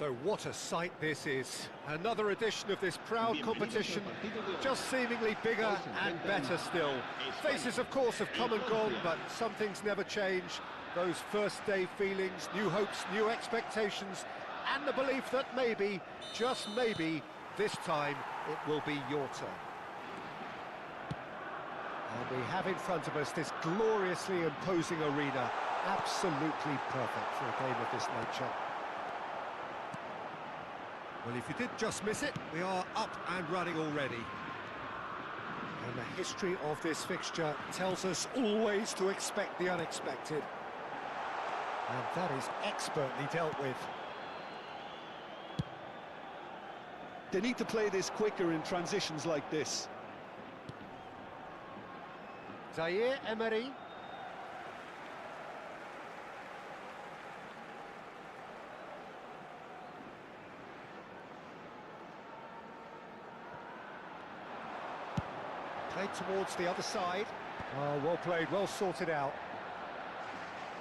So what a sight this is. Another edition of this proud competition, just seemingly bigger and better still. Faces, of course, have come and gone, but some things never change. Those first day feelings, new hopes, new expectations, and the belief that maybe, just maybe, this time it will be your turn. And we have in front of us this gloriously imposing arena, absolutely perfect for a game of this nature. Well, if you did just miss it, we are up and running already. And the history of this fixture tells us always to expect the unexpected. And that is expertly dealt with. They need to play this quicker in transitions like this. Zaire Emery. Played towards the other side. Oh, well played, well sorted out.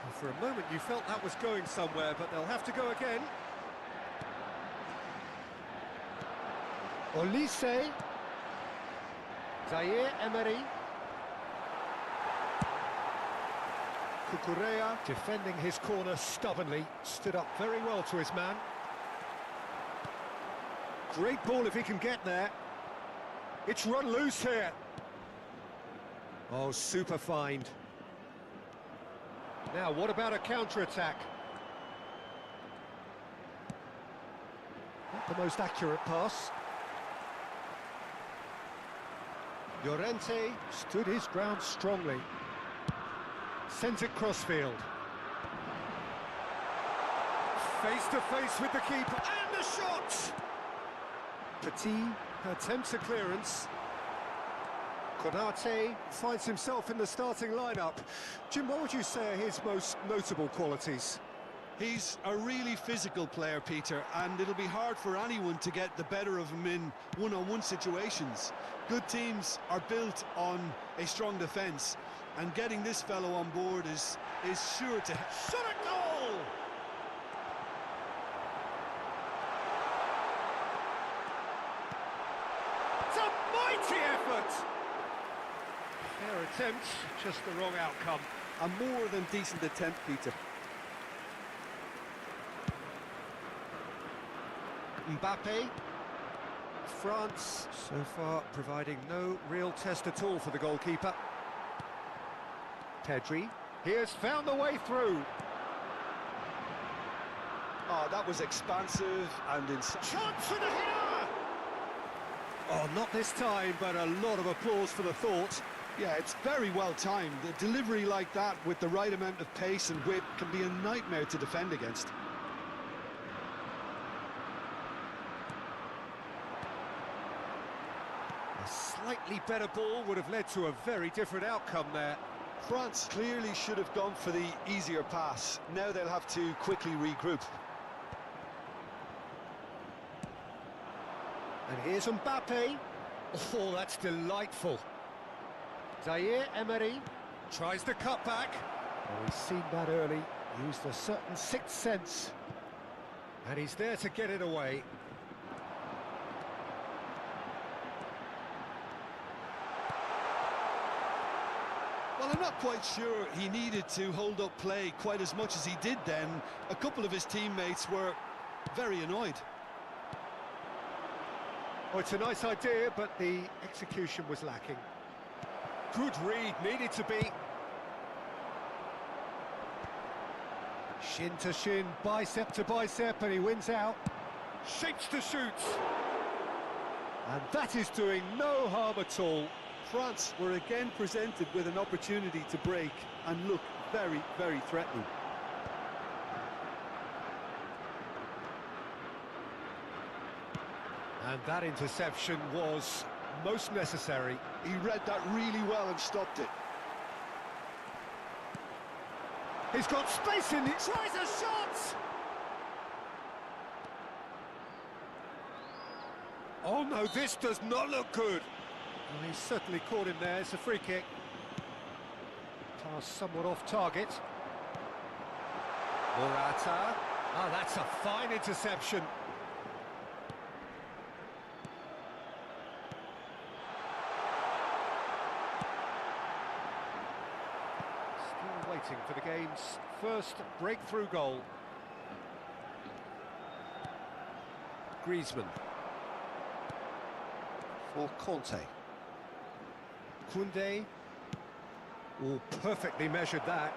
Well, for a moment you felt that was going somewhere, but they'll have to go again. Olise. Zaire Emery. Kukurea defending his corner stubbornly, stood up very well to his man. Great ball if he can get there. It's run loose here. Oh, super find. Now, what about a counter-attack? Not the most accurate pass. Llorente stood his ground strongly. Sends it crossfield. Face to face with the keeper, and the shot! Petit attempts a clearance. Konate finds himself in the starting lineup. Jim, what would you say are his most notable qualities? He's a really physical player, Peter, and it'll be hard for anyone to get the better of him in one-on-one situations. Good teams are built on a strong defence, and getting this fellow on board is sure to... Shot a goal! It's a mighty effort! Fair attempt, just the wrong outcome. A more than decent attempt, Peter. Mbappe. France, so far, providing no real test at all for the goalkeeper. Pedri. He has found the way through. Oh, that was expansive and Chance for the header! Oh, not this time, but a lot of applause for the thought. Yeah, it's very well timed. The delivery like that with the right amount of pace and whip can be a nightmare to defend against. A slightly better ball would have led to a very different outcome there. France clearly should have gone for the easier pass. Now they'll have to quickly regroup. And here's Mbappe. Oh, that's delightful. Zaire Emery tries the cutback. Oh, he's seen that early, used a certain sixth sense. And he's there to get it away. Well, I'm not quite sure he needed to hold up play quite as much as he did then. A couple of his teammates were very annoyed. Oh, it's a nice idea, but the execution was lacking. Good read, needed to be. Shin to shin, bicep to bicep, and he wins out. Shapes to shoot. And that is doing no harm at all. France were again presented with an opportunity to break and look very, very threatening. And that interception was most necessary. He read that really well and stopped it. He's got space in it. Tries a shot! Oh no, this does not look good. Well, he's certainly caught him there. It's a free kick. Pass somewhat off target. Morata. Oh, that's a fine interception. Still waiting for the game's first breakthrough goal. Griezmann. For Conte. Koundé. Oh, perfectly measured that.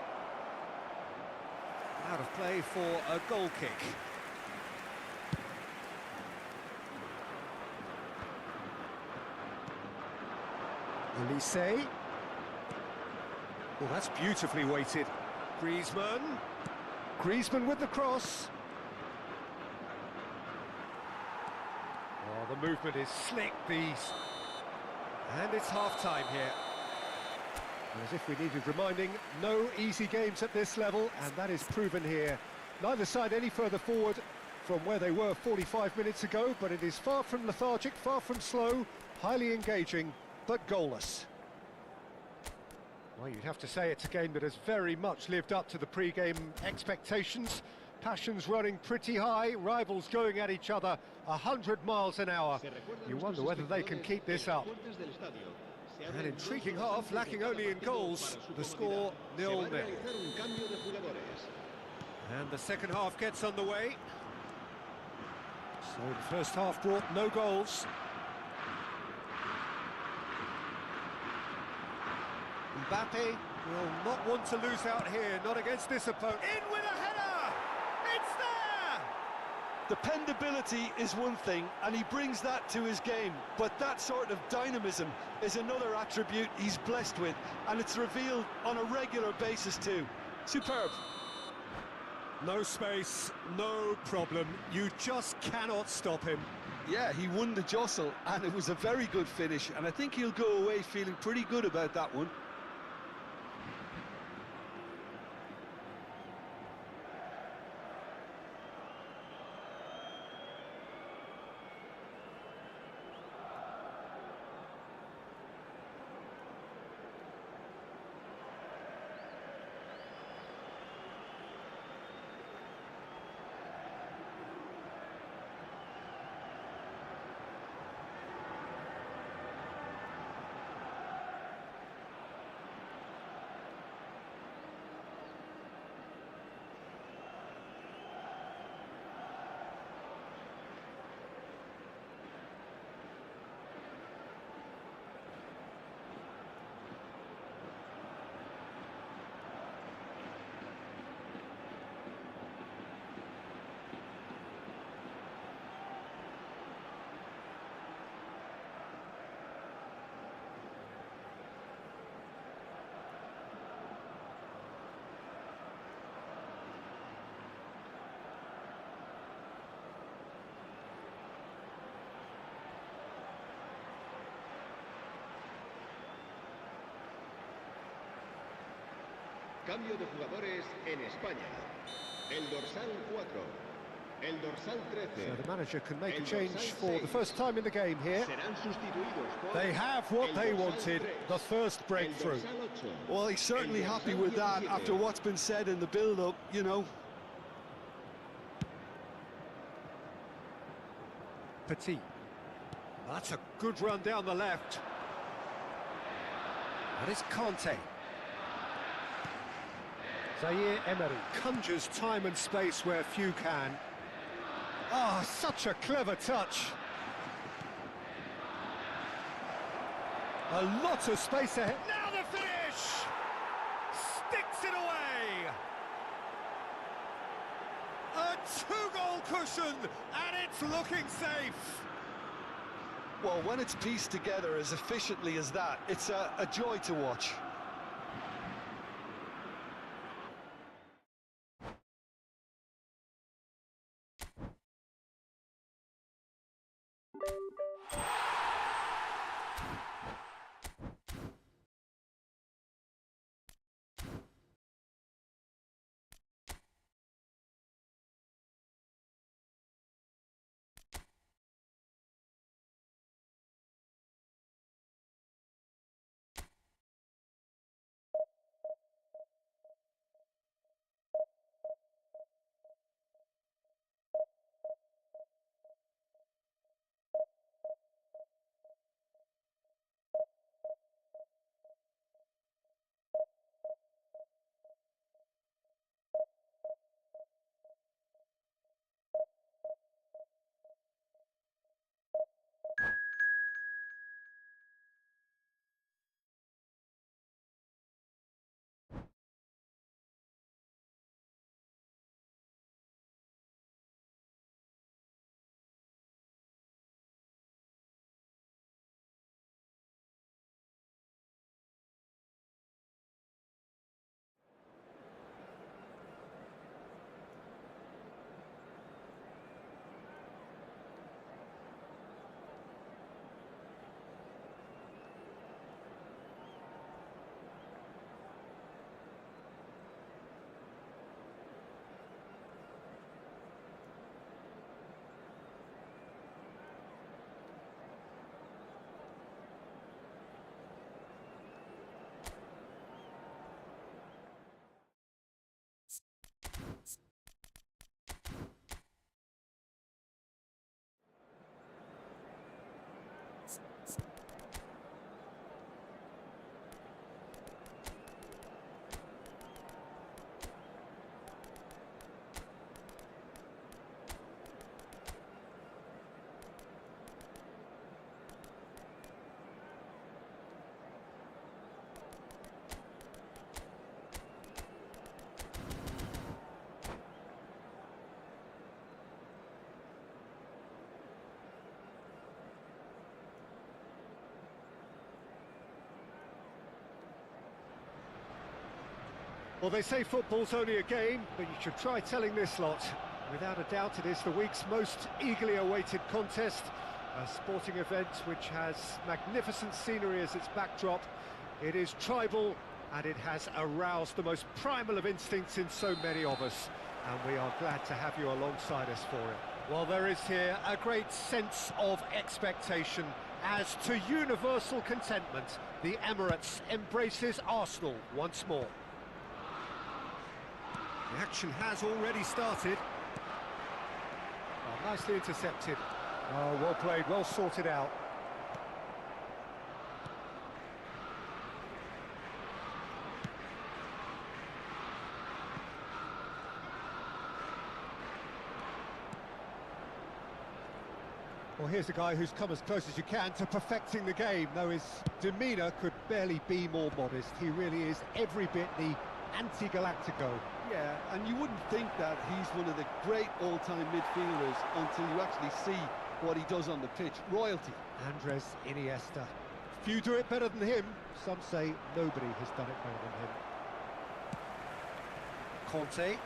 Out of play for a goal kick. Elise. Oh, that's beautifully weighted. Griezmann. Griezmann with the cross. Oh, the movement is slick, these. And it's half-time here. As if we needed reminding, no easy games at this level, and that is proven here. Neither side any further forward from where they were 45 minutes ago, but it is far from lethargic, far from slow, highly engaging, but goalless. Well, you'd have to say it's a game that has very much lived up to the pre-game expectations. Passions running pretty high, rivals going at each other 100 miles an hour. You wonder whether they can keep this up. An intriguing half, lacking only in goals. The score 0-0. And the second half gets underway. So the first half brought no goals. Mbappe will not want to lose out here, not against this opponent. In with a header! It's there! Dependability is one thing, and he brings that to his game, but that sort of dynamism is another attribute he's blessed with, and it's revealed on a regular basis too. Superb. No space, no problem. You just cannot stop him. Yeah, he won the jostle, and it was a very good finish, and I think he'll go away feeling pretty good about that one. Cambio de jugadores en España. El dorsal 4. El dorsal 13. So the manager can make a change for the first time in the game here. Serán sustituidos por They have what they wanted, the first breakthrough. Well, he's certainly happy with that after what's been said in the build-up, you know. Petit. That's a good run down the left. That is Conte. Zaire Emery conjures time and space where few can. Ah, such a clever touch. A lot of space ahead. Now the finish! Sticks it away! A two-goal cushion, and it's looking safe. Well, when it's pieced together as efficiently as that, it's a joy to watch. Well, they say football's only a game, but you should try telling this lot. Without a doubt, it is the week's most eagerly awaited contest. A sporting event which has magnificent scenery as its backdrop. It is tribal, and it has aroused the most primal of instincts in so many of us. And we are glad to have you alongside us for it. Well, there is here a great sense of expectation as to universal contentment. The Emirates embraces Arsenal once more. The action has already started. Oh, nicely intercepted. Oh, well played, well sorted out. Well, here's a guy who's come as close as you can to perfecting the game, though his demeanour could barely be more modest. He really is every bit the anti-Galactico. Yeah, and you wouldn't think that he's one of the great all-time midfielders until you actually see what he does on the pitch. Royalty. Andres Iniesta. Few do it better than him. Some say nobody has done it better than him. Conte.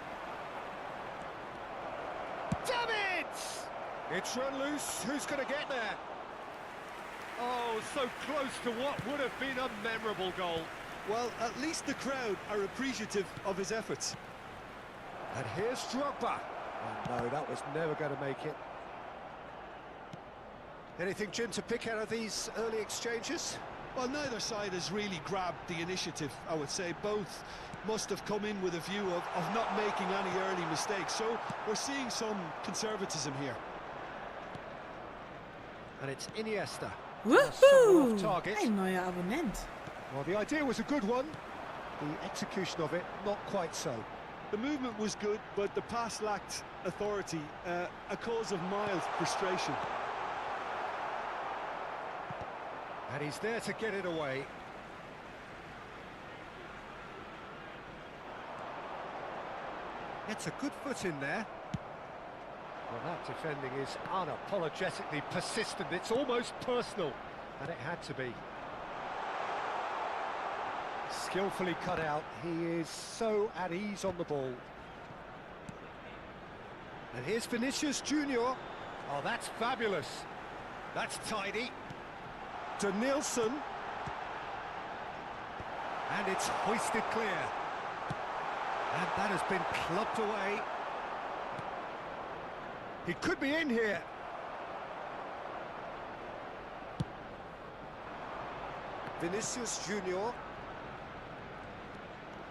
Damn it! It's run loose. Who's going to get there? Oh, so close to what would have been a memorable goal. Well, at least the crowd are appreciative of his efforts. And here's Drogba. Oh, no, that was never going to make it. Anything, Jim, to pick out of these early exchanges? Well, neither side has really grabbed the initiative, I would say. Both must have come in with a view of not making any early mistakes. So we're seeing some conservatism here. And it's Iniesta. Woohoo! Target. Ein neuer Abonnent. Well, the idea was a good one. The execution of it, not quite so. The movement was good, but the pass lacked authority, a cause of mild frustration. And he's there to get it away. Gets a good foot in there. Well, that defending is unapologetically persistent. It's almost personal, and it had to be. Skillfully cut out. He is so at ease on the ball. And here's Vinicius Junior. Oh, that's fabulous. That's tidy. Denilson. And it's hoisted clear. And that has been clubbed away. He could be in here. Vinicius Junior.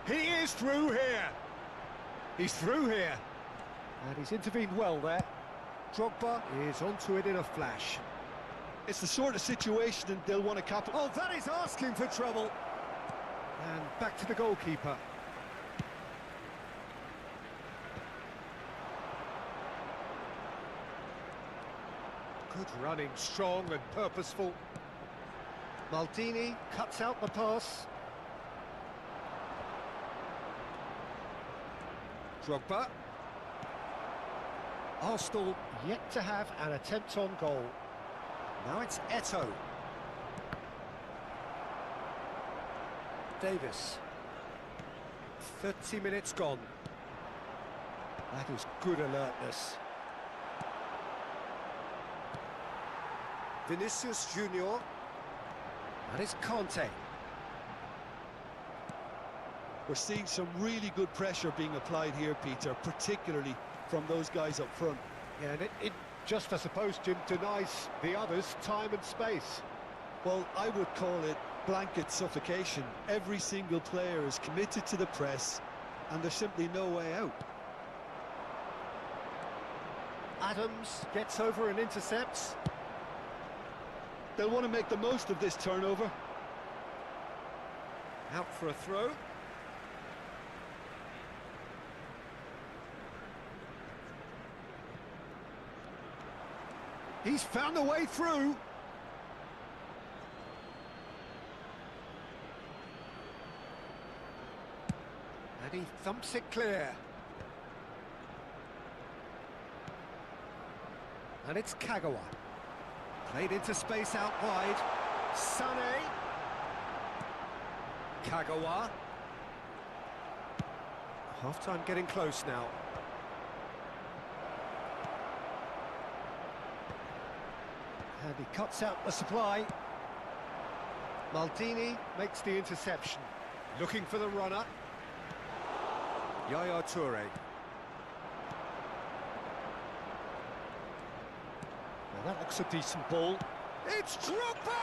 He is through here. He's through here. And he's intervened well there. Drogba is onto it in a flash. It's the sort of situation that they'll want to capitalize. Oh, that is asking for trouble. And back to the goalkeeper. Good running, strong and purposeful. Maldini cuts out the pass. Drogba. Arsenal yet to have an attempt on goal. Now it's Eto'o. Davis. 30 minutes gone. That is good alertness. Vinicius Junior. And it's Conte. We're seeing some really good pressure being applied here, Peter, particularly from those guys up front. Yeah, and it just, I suppose, Jim, denies the others time and space. Well, I would call it blanket suffocation. Every single player is committed to the press, and there's simply no way out. Adams gets over and intercepts. They'll want to make the most of this turnover. Out for a throw. He's found a way through. And he thumps it clear. And it's Kagawa. Played into space out wide. Sané. Kagawa. Half-time getting close now. And he cuts out the supply. Maldini makes the interception. Looking for the runner. Yaya Toure. Well, that looks a decent ball. It's Drogba!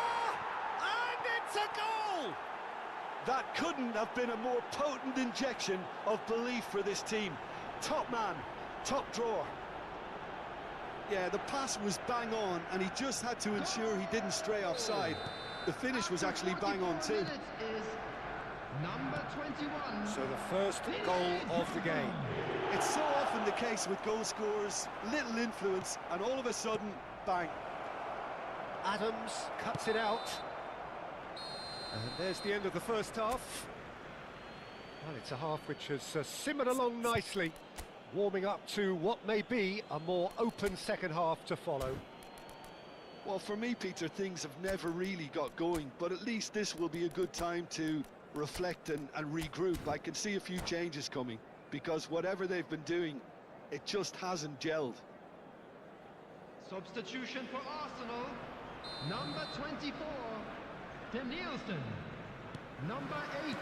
And it's a goal! That couldn't have been a more potent injection of belief for this team. Top man, top drawer. Yeah, the pass was bang on, and he just had to ensure he didn't stray offside. The finish was actually bang on too. Number 21. So the first goal of the game. It's so often the case with goal scorers, little influence, and all of a sudden, bang. Adams cuts it out. And there's the end of the first half. Well, it's a half which has simmered along nicely, warming up to what may be a more open second half to follow. Well, for me, Peter, things have never really got going, but at least this will be a good time to reflect and regroup. I can see a few changes coming, because whatever they've been doing, it just hasn't gelled. Substitution for Arsenal. Number 24. Danielson. Number 8.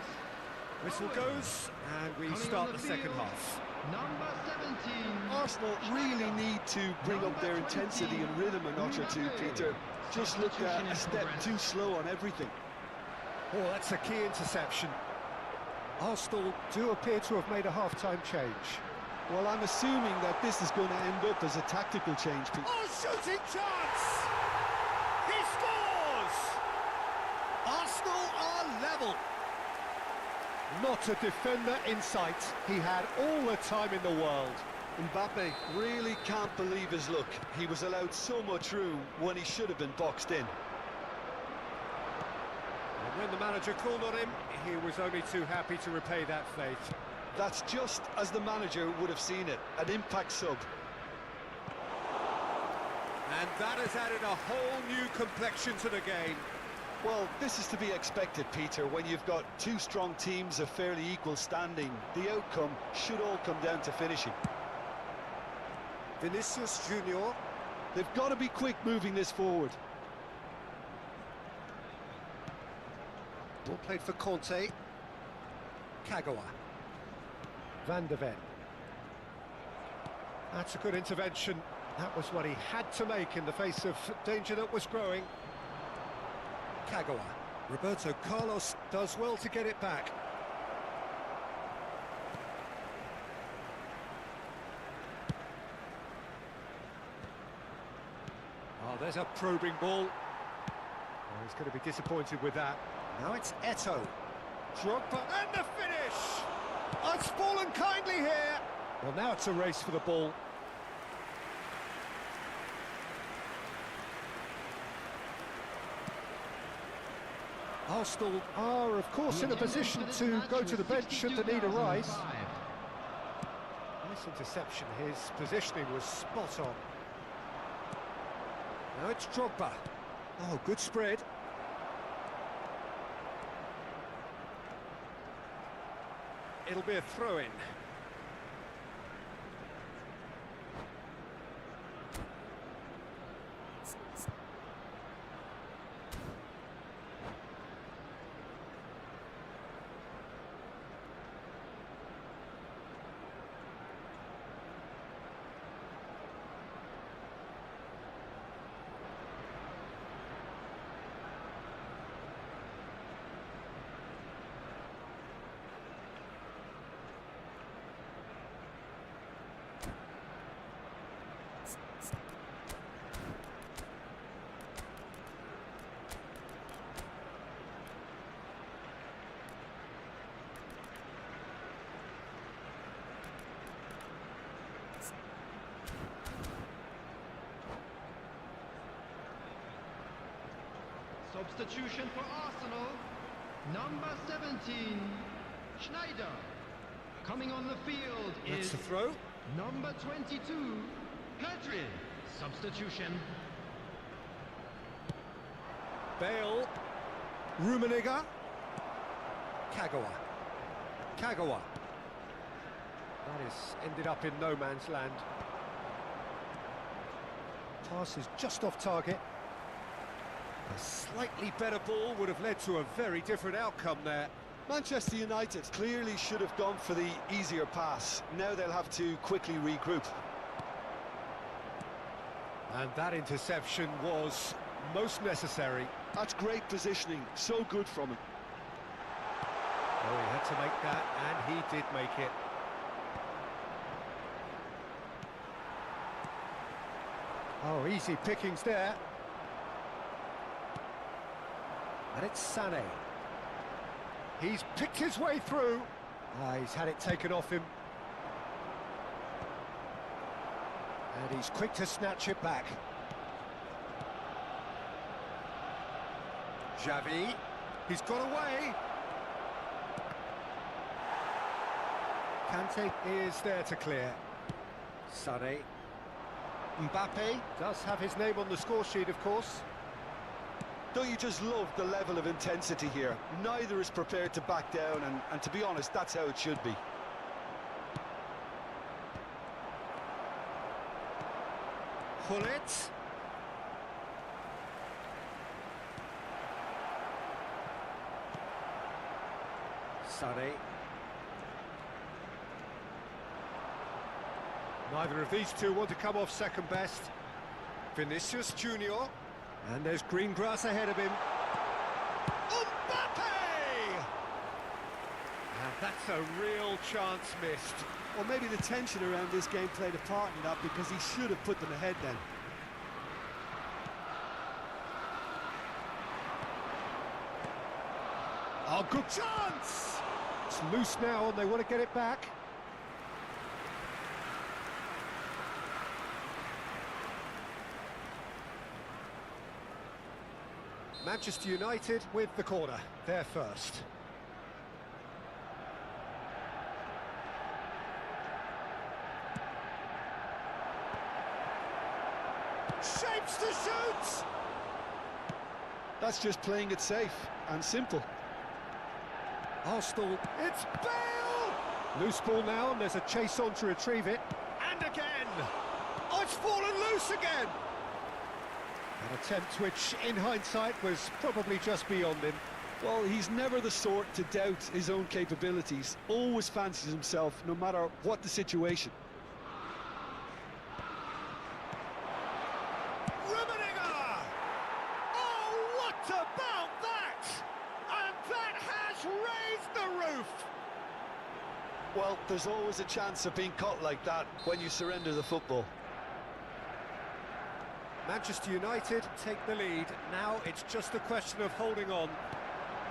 Whistle goes, and we start the second half. Number 17. Arsenal really need to bring up their intensity and rhythm a notch or two, Peter. Just looked a step too slow on everything. Oh, that's a key interception. Arsenal do appear to have made a half-time change. Well, I'm assuming that this is going to end up as a tactical change, Peter. Oh, shooting chance! He scores! Arsenal are level. Not a defender in sight. He had all the time in the world. Mbappe really can't believe his luck. He was allowed so much room when he should have been boxed in. And when the manager called on him, he was only too happy to repay that faith. That's just as the manager would have seen it, an impact sub. And that has added a whole new complexion to the game. Well, this is to be expected, Peter, when you've got two strong teams of fairly equal standing. The outcome should all come down to finishing. Vinicius Junior. They've got to be quick moving this forward. Ball played for Conte. Kagawa. Van de Ven. That's a good intervention. That was what he had to make in the face of danger that was growing. Kagawa. Roberto Carlos does well to get it back. Oh, there's a probing ball. Oh, he's going to be disappointed with that. Now it's Eto'o. Drogba, and the finish! Oh, it's fallen kindly here. Well, now it's a race for the ball. Arsenal are, of course, in a position to go to the bench should the need arise. Nice interception. His positioning was spot on. Now it's Drogba. Oh, good spread. It'll be a throw-in. Substitution for Arsenal. Number 17, Schneider. Coming on the field That's is the throw. number 22, Pedri. Substitution. Bale. Rummenigge. Kagawa. Kagawa. That is ended up in no man's land. Pass is just off target. A slightly better ball would have led to a very different outcome there. Manchester United clearly should have gone for the easier pass. Now they'll have to quickly regroup. And that interception was most necessary. That's great positioning, so good from him. Oh, he had to make that, and he did make it. Oh, easy pickings there. And it's Sané. He's picked his way through. He's had it taken off him. And he's quick to snatch it back. Xavi, he's got away. Kante is there to clear. Sané. Mbappe does have his name on the score sheet, of course. Don't you just love the level of intensity here? Neither is prepared to back down, and to be honest, that's how it should be. Gullit. Sané. Neither of these two want to come off second best. Vinicius Junior. And there's green grass ahead of him. Mbappe! And that's a real chance missed. Or maybe the tension around this game played a part in that, because he should have put them ahead then. Oh, good chance! It's loose now and they want to get it back. Manchester United with the corner, they're first. Shapes to shoot! That's just playing it safe and simple. Arsenal, it's Bale! Loose ball now, and there's a chase on to retrieve it. And again! Oh, it's fallen loose again! An attempt which, in hindsight, was probably just beyond him. Well, he's never the sort to doubt his own capabilities. Always fancies himself, no matter what the situation. Oh, what about that? And that has raised the roof! Well, there's always a chance of being caught like that when you surrender the football. Manchester United take the lead. Now it's just a question of holding on.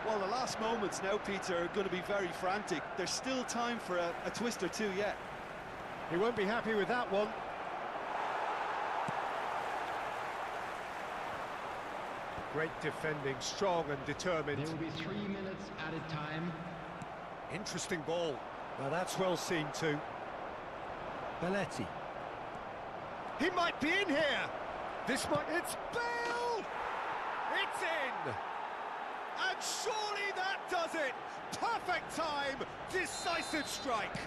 Well, the last moments now, Peter, are going to be very frantic. There's still time for a twist or two yet. He won't be happy with that one. Great defending, strong and determined. There will be 3 minutes added time. Interesting ball. Now that's well seen too. Belletti. He might be in here. It's Bale! It's in! And surely that does it! Perfect time, decisive strike!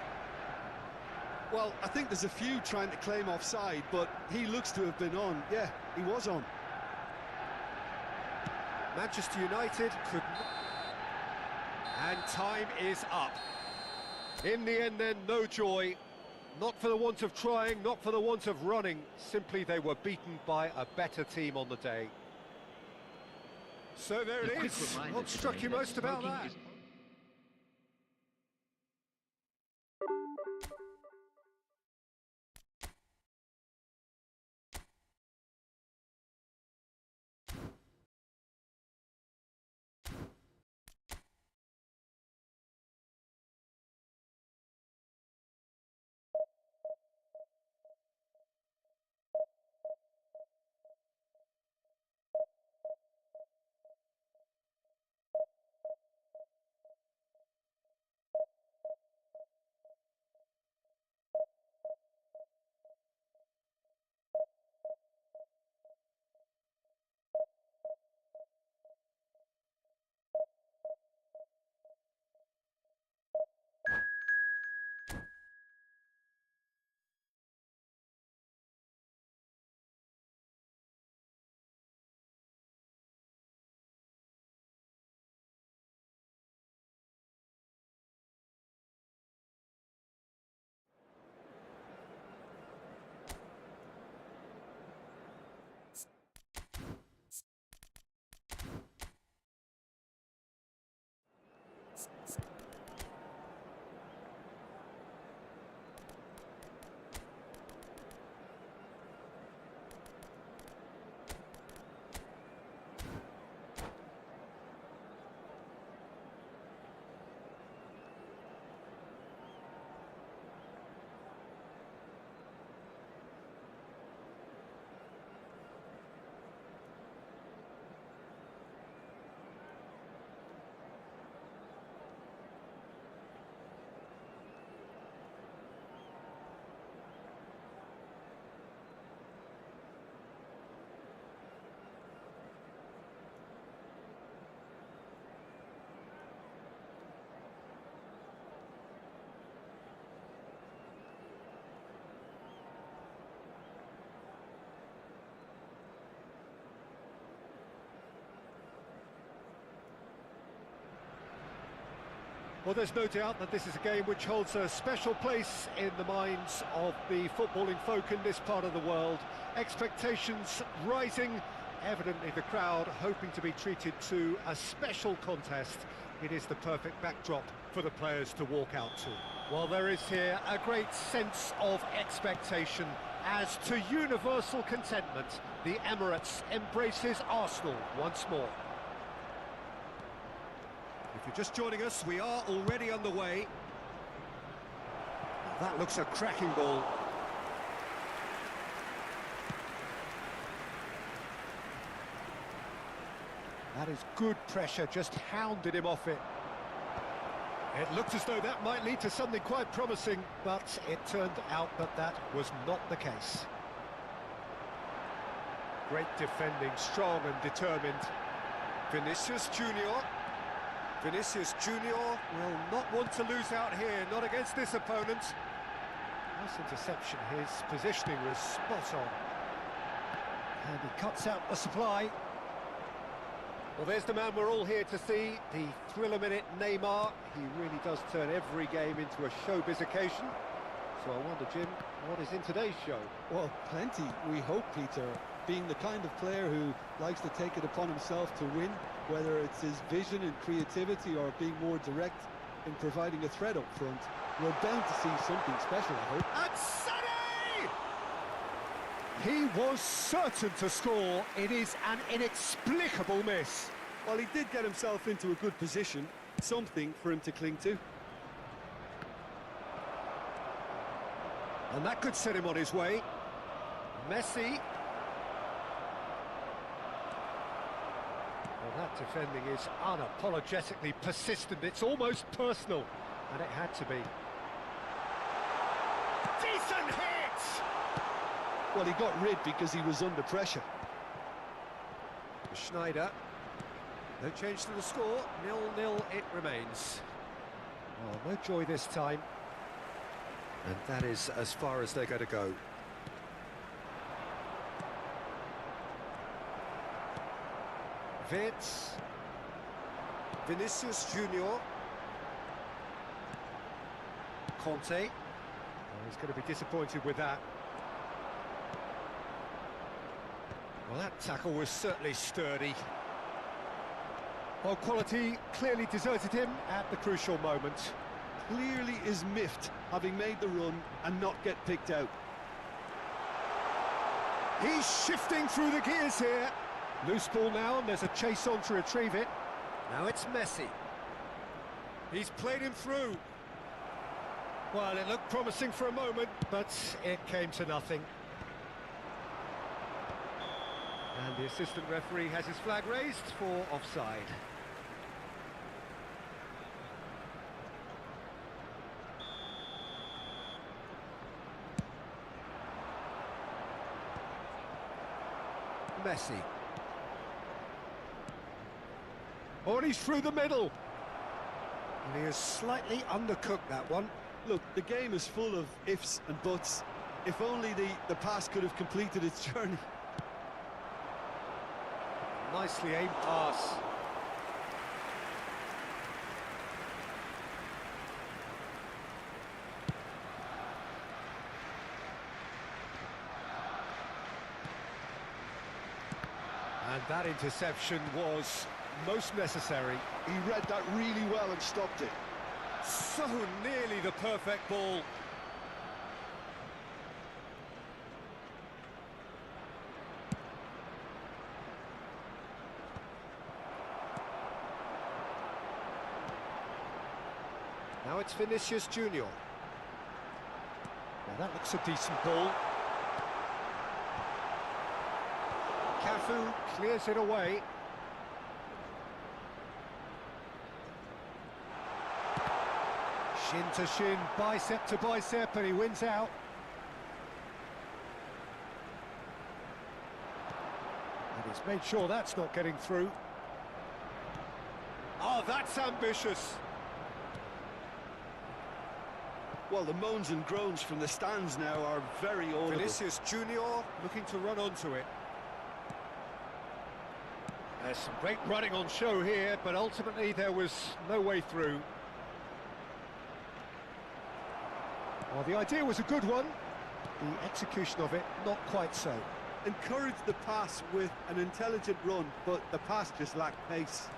Well, I think there's a few trying to claim offside, but he looks to have been on. Yeah, he was on. Manchester United could... And time is up. In the end then, no joy. Not for the want of trying, not for the want of running. Simply they were beaten by a better team on the day. So there it is. What struck you most about that? Well, there's no doubt that this is a game which holds a special place in the minds of the footballing folk in this part of the world. Expectations rising, evidently the crowd hoping to be treated to a special contest. It is the perfect backdrop for the players to walk out to. Well, there is here a great sense of expectation as to universal contentment. The Emirates embraces Arsenal once more. If you're just joining us, we are already underway. That looks a cracking ball. That is good pressure, just hounded him off it. It looked as though that might lead to something quite promising, but it turned out that that was not the case. Great defending, strong and determined. Vinicius Junior. Vinicius Junior will not want to lose out here, not against this opponent. Nice interception, his positioning was spot on. And he cuts out the supply. Well, there's the man we're all here to see, the thriller-minute Neymar. He really does turn every game into a showbiz occasion. So I wonder, Jim, what is in today's show? Well, plenty, we hope, Peter. Being the kind of player who likes to take it upon himself to win, whether it's his vision and creativity or being more direct in providing a threat up front, we're bound to see something special, I hope. And Sané! He was certain to score. It is an inexplicable miss. Well, he did get himself into a good position, something for him to cling to. And that could set him on his way. Messi. Well, that defending is unapologetically persistent. It's almost personal, and it had to be. Decent hit! Well, he got rid because he was under pressure. Schneider. No change to the score. 0-0 it remains. Well, no joy this time. And that is as far as they're going to go. Vinicius Junior. Conte. Oh, he's going to be disappointed with that. Well, that tackle was certainly sturdy. Well, quality clearly deserted him at the crucial moment. Clearly is miffed, having made the run and not get picked out. He's shifting through the gears here. Loose ball now, and there's a chase on to retrieve it. Now it's Messi. He's played him through. Well, it looked promising for a moment, but it came to nothing. And the assistant referee has his flag raised for offside. Messi. Oh, and he's through the middle. And he has slightly undercooked that one. Look, the game is full of ifs and buts. If only the pass could have completed its journey. Nicely aimed pass. And that interception was most necessary. He read that really well and stopped it. So nearly the perfect ball. Now it's Vinicius Junior. Now that looks a decent ball. Cafu clears it away. Shin to shin, bicep to bicep, and he wins out. And he's made sure that's not getting through. Oh, that's ambitious. Well, the moans and groans from the stands now are very audible. Vinicius Junior looking to run onto it. There's some great running on show here, but ultimately there was no way through. Well, the idea was a good one. The execution of it, not quite so. Encouraged the pass with an intelligent run, but the pass just lacked pace.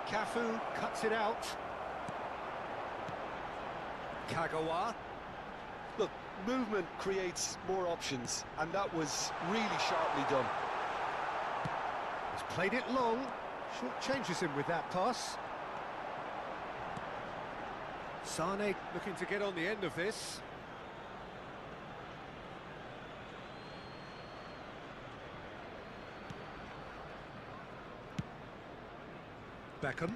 Cafu cuts it out. Kagawa. Look, movement creates more options, and that was really sharply done. He's played it long. Short changes him with that pass. Sane looking to get on the end of this. Beckham.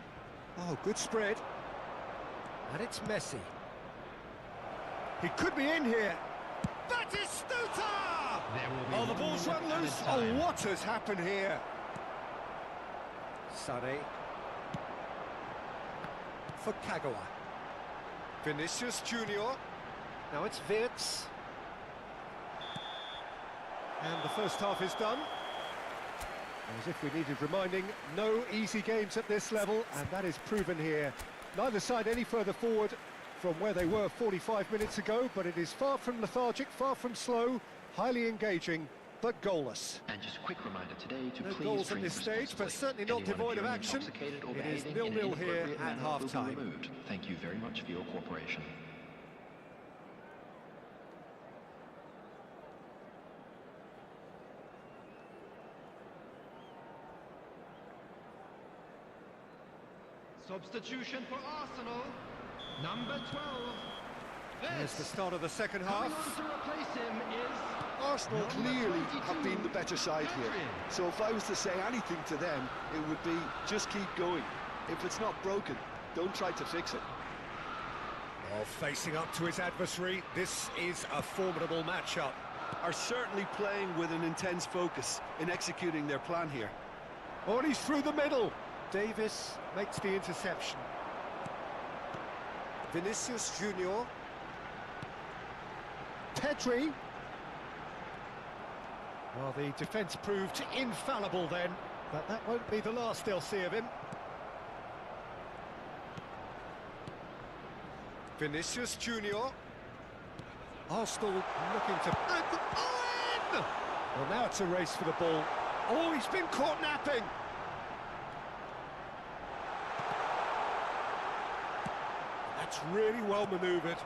Oh, good spread. And it's Messi. He could be in here. That is Stuta! Oh, the ball's run loose. Oh, what has happened here? Sane. For Kagawa. Vinicius Junior. Now it's Wirtz. And the first half is done. As if we needed reminding, no easy games at this level, and that is proven here. Neither side any further forward from where they were 45 minutes ago, but it is far from lethargic, far from slow, highly engaging, but goalless. And just a quick reminder today to No please goals at drink this stage, but certainly not devoid of action. It is 0-0 here at half-time. Thank you very much for your cooperation. Substitution for Arsenal, number 12. There's the start of the second half. Coming on to replace him is Arsenal clearly have been the better side here. So if I was to say anything to them, it would be just keep going. If it's not broken, don't try to fix it. Oh, facing up to his adversary, this is a formidable matchup. Are certainly playing with an intense focus in executing their plan here. Oh, and he's through the middle. Davis makes the interception. Vinicius Junior. Pedri. Well, the defence proved infallible then, but that won't be the last they'll see of him. Vinicius Junior. Arsenal looking to... Oh, well, now it's a race for the ball. Oh, he's been caught napping. That's really well manoeuvred.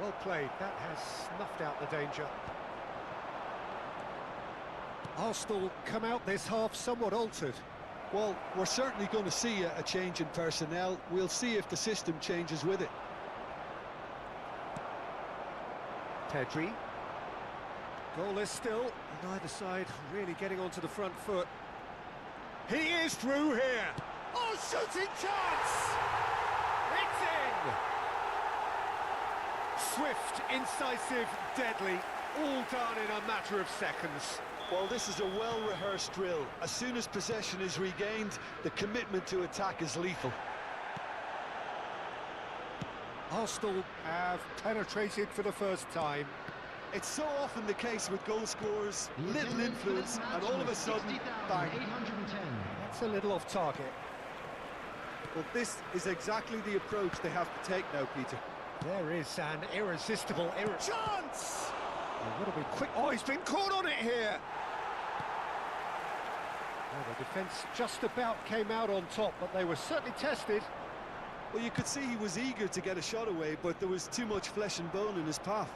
Well played. That has snuffed out the danger. Arsenal come out this half somewhat altered. Well, we're certainly going to see a change in personnel. We'll see if the system changes with it. Pedri. Goalless still, and either side really getting onto the front foot. He is through here. Oh, shooting chance! It's in! Swift, incisive, deadly, all done in a matter of seconds. Well, this is a well-rehearsed drill. As soon as possession is regained, the commitment to attack is lethal. Arsenal have penetrated for the first time. It's so often the case with goal scorers, little influence, and all of a sudden, bang. That's a little off target. Well, this is exactly the approach they have to take now, Peter. There is an irresistible chance! Oh, what'll be quick? Oh, he's been caught on it here! Well, the defence just about came out on top, but they were certainly tested. Well, you could see he was eager to get a shot away, but there was too much flesh and bone in his path.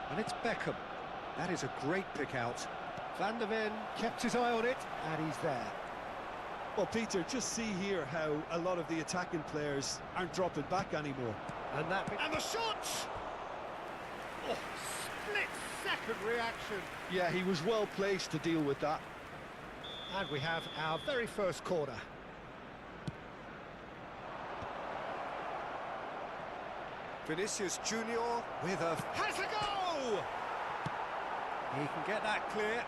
And it's Beckham. That is a great pick out. Van der Ven kept his eye on it, and he's there. Well, Peter, just see here how a lot of the attacking players aren't dropping back anymore. And the shot! Oh, split-second reaction. Yeah, he was well placed to deal with that. And we have our very first corner. Vinicius Junior with a... has a go! He can get that clear.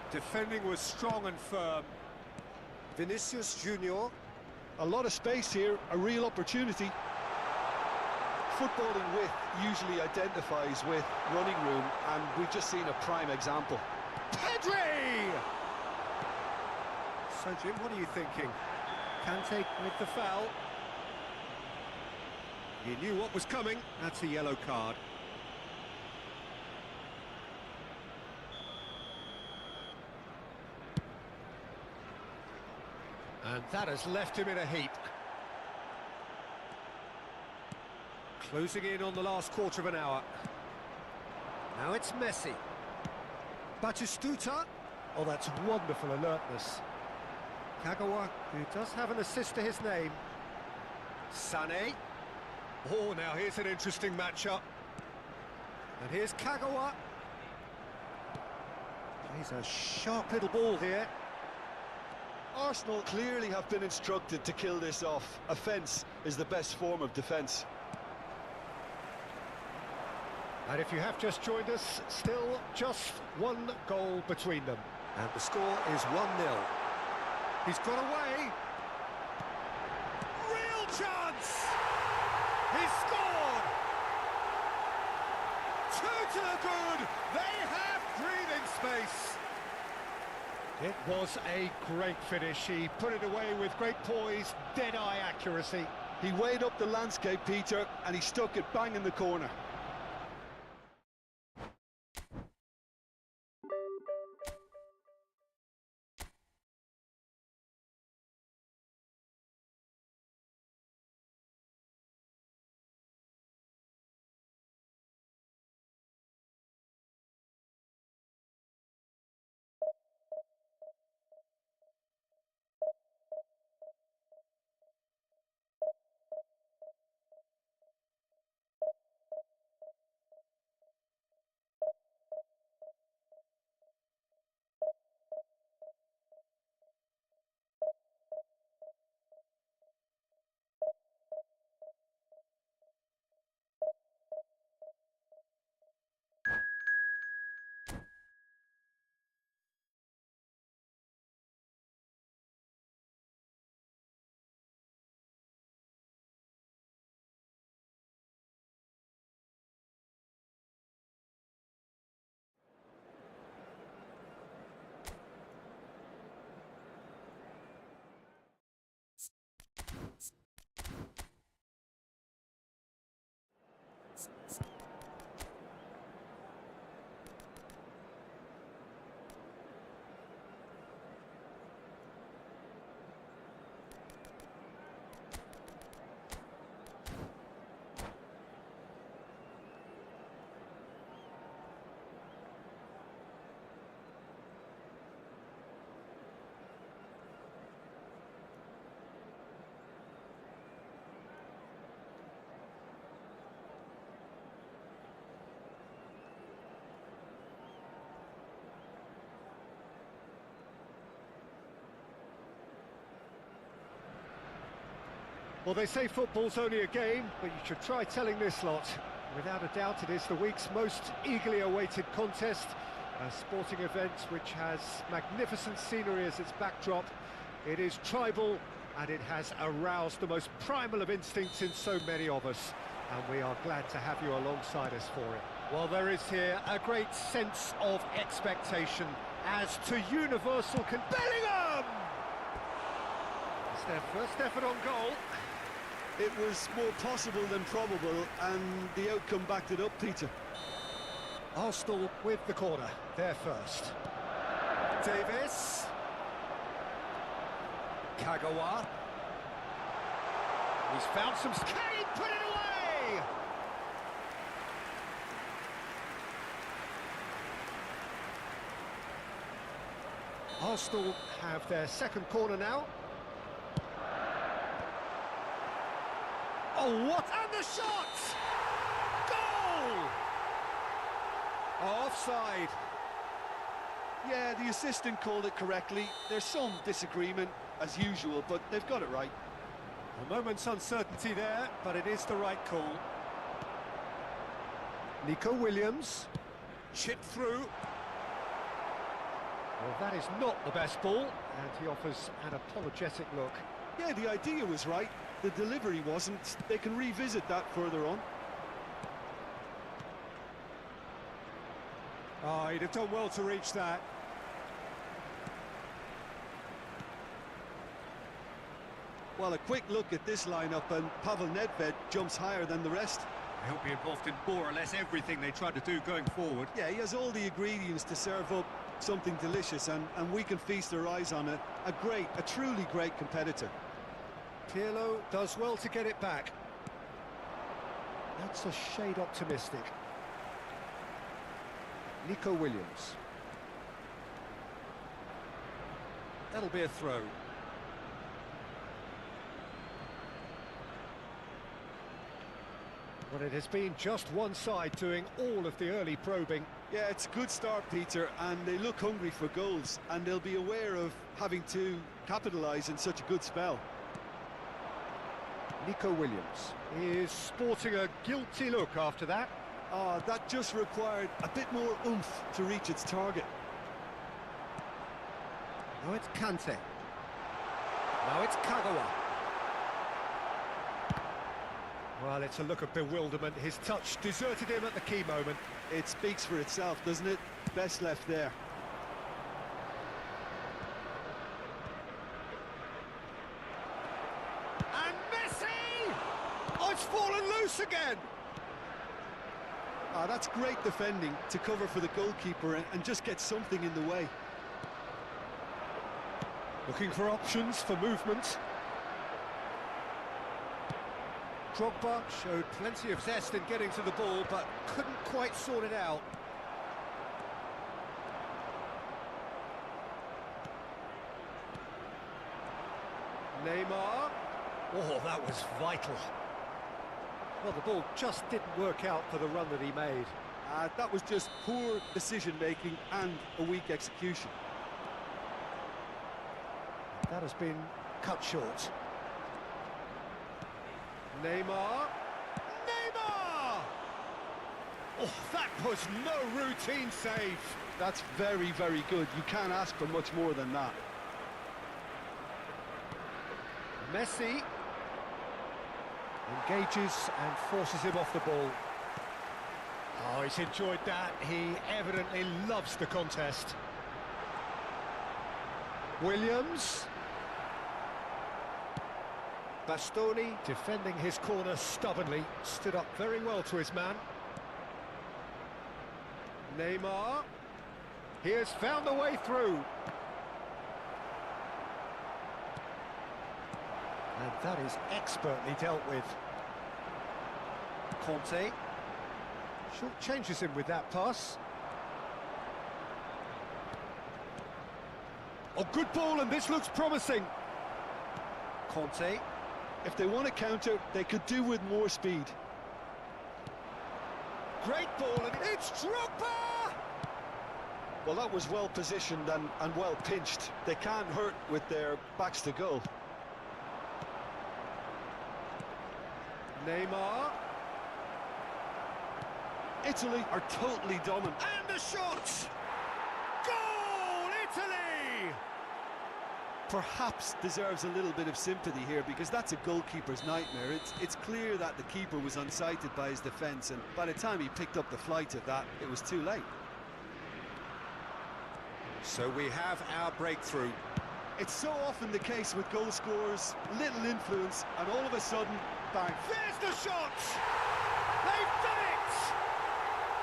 Defending was strong and firm. Vinicius Junior. A lot of space here, a real opportunity. Footballing width usually identifies with running room, and we've just seen a prime example. Pedri! So, Jim, what are you thinking? Kante with the foul. He knew what was coming. That's a yellow card. And that has left him in a heap. Closing in on the last quarter of an hour. Now it's Messi. Batistuta. Oh, that's wonderful alertness. Kagawa, who does have an assist to his name. Sané. Oh, now here's an interesting matchup. And here's Kagawa. Plays a sharp little ball here. Arsenal clearly have been instructed to kill this off. Offence is the best form of defence. And if you have just joined us, still just one goal between them. And the score is 1-0. He's got away. Real chance! He's scored! 2 to the good! They have breathing space. It was a great finish. He put it away with great poise, dead-eye accuracy. He weighed up the landscape, Peter, and he stuck it bang in the corner. Well, they say football's only a game, but you should try telling this lot. Without a doubt, it is the week's most eagerly awaited contest, a sporting event which has magnificent scenery as its backdrop. It is tribal, and it has aroused the most primal of instincts in so many of us. and we are glad to have you alongside us for it. Well, there is here a great sense of expectation as to universal Bellingham! It's their first effort on goal. It was more possible than probable, and the outcome backed it up, Peter. Arsenal with the corner, there first. Davis. Kagawa. He's found some... Can he put it away? Arsenal have their second corner now. Oh, what? And the shot! Goal! Offside. Yeah, the assistant called it correctly. There's some disagreement, as usual, but they've got it right. A moment's uncertainty there, but it is the right call. Nico Williams. Chipped through. Well, that is not the best ball, and he offers an apologetic look. Yeah, the idea was right. The delivery wasn't. They can revisit that further on. Oh, he'd have done well to reach that. Well, a quick look at this lineup, and Pavel Nedved jumps higher than the rest. He'll be involved in more or less everything they try to do going forward. Yeah, he has all the ingredients to serve up something delicious, and we can feast our eyes on it. A truly great competitor. Pirlo does well to get it back. That's a shade optimistic. Nico Williams. That'll be a throw. Well, it has been just one side doing all of the early probing. Yeah, it's a good start, Peter, and they look hungry for goals, and they'll be aware of having to capitalise in such a good spell. Nico Williams is sporting a guilty look after that. That just required a bit more oomph to reach its target. Now it's Kante. Now it's Kagawa. Well, it's a look of bewilderment. His touch deserted him at the key moment. It speaks for itself, doesn't it? Best left there. And Messi! Oh, it's fallen loose again! That's great defending to cover for the goalkeeper and just get something in the way. Looking for options for movement. Drogba showed plenty of zest in getting to the ball, but couldn't quite sort it out. Neymar. Oh, that was vital. Well, the ball just didn't work out for the run that he made. That was just poor decision-making and a weak execution. That has been cut short. Neymar. Neymar! Oh, that was no routine save. That's very, very good. You can't ask for much more than that. Messi engages and forces him off the ball. Oh, he's enjoyed that. He evidently loves the contest. Williams. Bastoni defending his corner stubbornly, stood up very well to his man. Neymar. He has found the way through. And that is expertly dealt with. Conte. Short changes him with that pass. Oh, good ball, and this looks promising. Conte. If they want to counter, they could do with more speed. Great ball, and it's Drogba! Well, that was well positioned and well pinched. They can't hurt with their backs to goal. Neymar. Italy are totally dominant. And the shot! Goal, Italy! perhaps deserves a little bit of sympathy here, because that's a goalkeeper's nightmare. It's clear that the keeper was unsighted by his defence, and by the time he picked up the flight of that, it was too late. So we have our breakthrough. It's so often the case with goal scorers, little influence, and all of a sudden, bang. There's the shot! They've done it!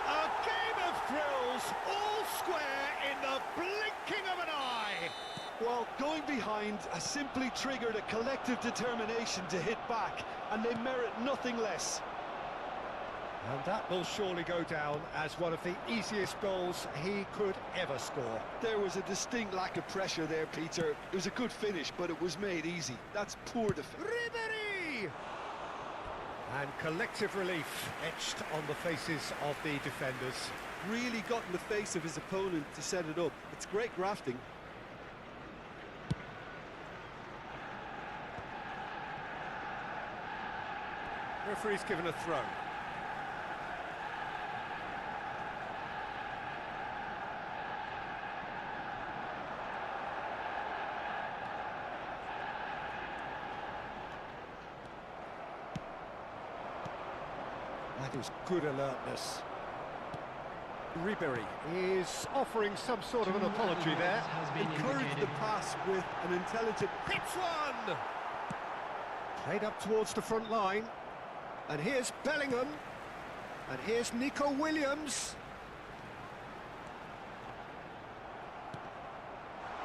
A game of thrills, all square in the blinking of an eye! Well, going behind has simply triggered a collective determination to hit back, and they merit nothing less. And that will surely go down as one of the easiest goals he could ever score. There was a distinct lack of pressure there, Peter. It was a good finish, but it was made easy. That's poor defence. Ribery! And collective relief etched on the faces of the defenders. Really got in the face of his opponent to set it up. It's great grafting. Referee's given a throw. That is good alertness. Ribery is offering some sort of an apology there. Encouraged the pass with an intelligent... Hits one! Played up towards the front line. And here's Bellingham. And here's Nico Williams.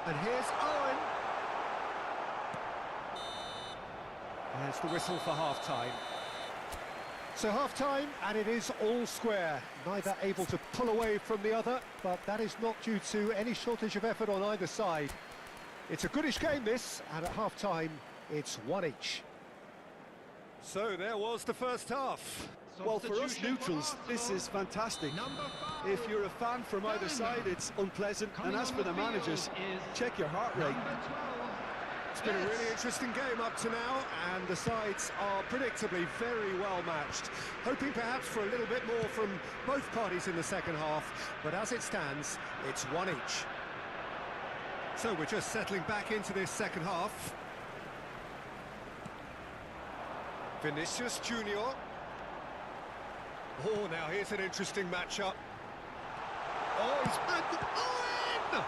And here's Owen. There's the whistle for half-time. So half-time, and it is all square. Neither able to pull away from the other, but that is not due to any shortage of effort on either side. It's a goodish game, this, and at half-time, it's one each. So there was the first half. Well, for us neutrals, this is fantastic. If you're a fan from either side, it's unpleasant. And as for the managers, check your heart rate. It's been a really interesting game up to now, and the sides are predictably very well matched. Hoping perhaps for a little bit more from both parties in the second half, but as it stands, it's one each. So we're just settling back into this second half. Vinicius Junior. Oh, now here's an interesting matchup. Oh, he's had Owen!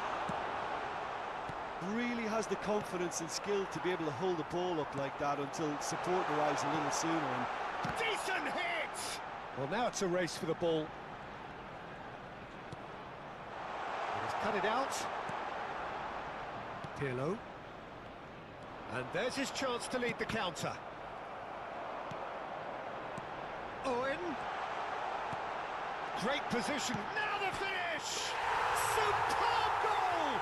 Really has the confidence and skill to be able to hold the ball up like that until support arrives a little sooner. And decent hit! Well, now it's a race for the ball. He's cut it out. Pirlo. And there's his chance to lead the counter. Owen. Great position. Now the finish! Superb goal!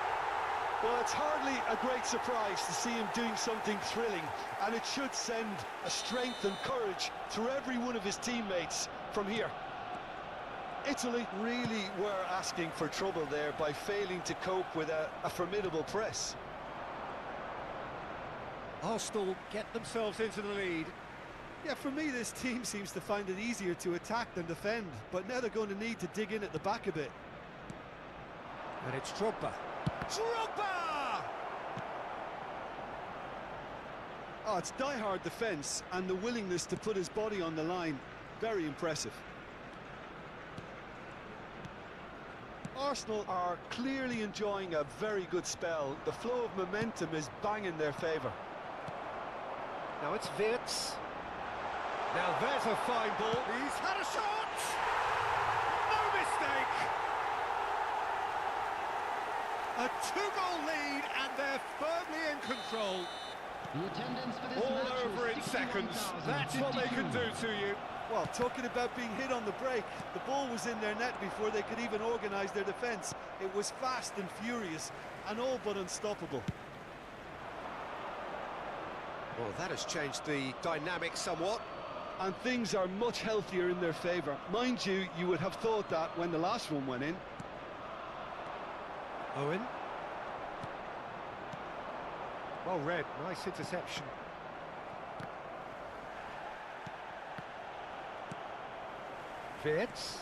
well, it's hardly a great surprise to see him doing something thrilling, and it should send a strength and courage through every one of his teammates from here. Italy really were asking for trouble there by failing to cope with a formidable press. Arsenal get themselves into the lead. Yeah, for me, this team seems to find it easier to attack than defend, but now they're going to need to dig in at the back a bit. And it's Drogba. Drogba! Oh, it's die-hard defence and the willingness to put his body on the line. Very impressive. Arsenal are clearly enjoying a very good spell. The flow of momentum is bang in their favour. Now it's Wirtz. Now there's a fine ball. He's had a shot! No mistake! A two-goal lead, and they're firmly in control. The attendance for this All match over was in seconds. That's what they can do to you. Well, talking about being hit on the break, the ball was in their net before they could even organise their defence. It was fast and furious, and all but unstoppable. Well, that has changed the dynamic somewhat. And things are much healthier in their favour. Mind you, you would have thought that when the last one went in. Owen. Well read, nice interception. Wirtz.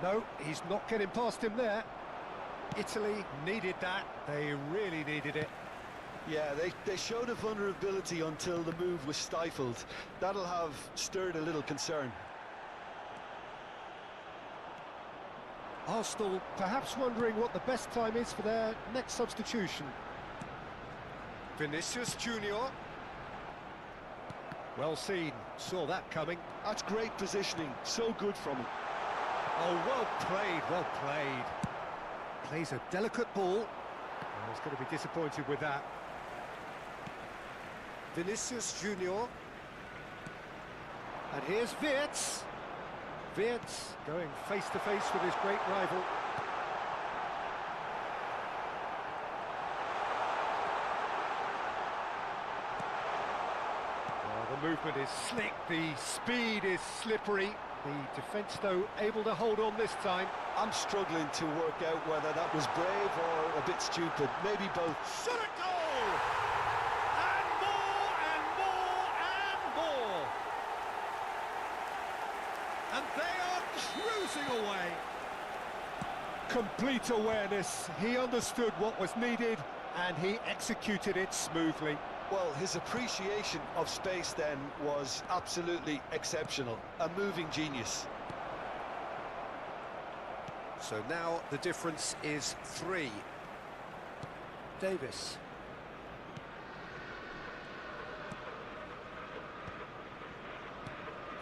No, he's not getting past him there. Italy needed that. They really needed it. Yeah, they showed a vulnerability until the move was stifled. That'll have stirred a little concern. Arsenal perhaps wondering what the best time is for their next substitution. Vinicius Junior. Well seen, saw that coming. That's great positioning, so good from him. Oh, well played, well played. Plays a delicate ball. Oh, he's going to be disappointed with that. Vinicius Junior. And here's Wirtz. Wirtz going face-to-face with his great rival. Well, the movement is slick, the speed is slippery. The defence, though, able to hold on this time. I'm struggling to work out whether that was brave or a bit stupid. Maybe both. Shot at goal! And more, and more, and more! And they are cruising away. Complete awareness. He understood what was needed, and he executed it smoothly. Well, his appreciation of space then was absolutely exceptional. A moving genius. So now the difference is 3. Davis.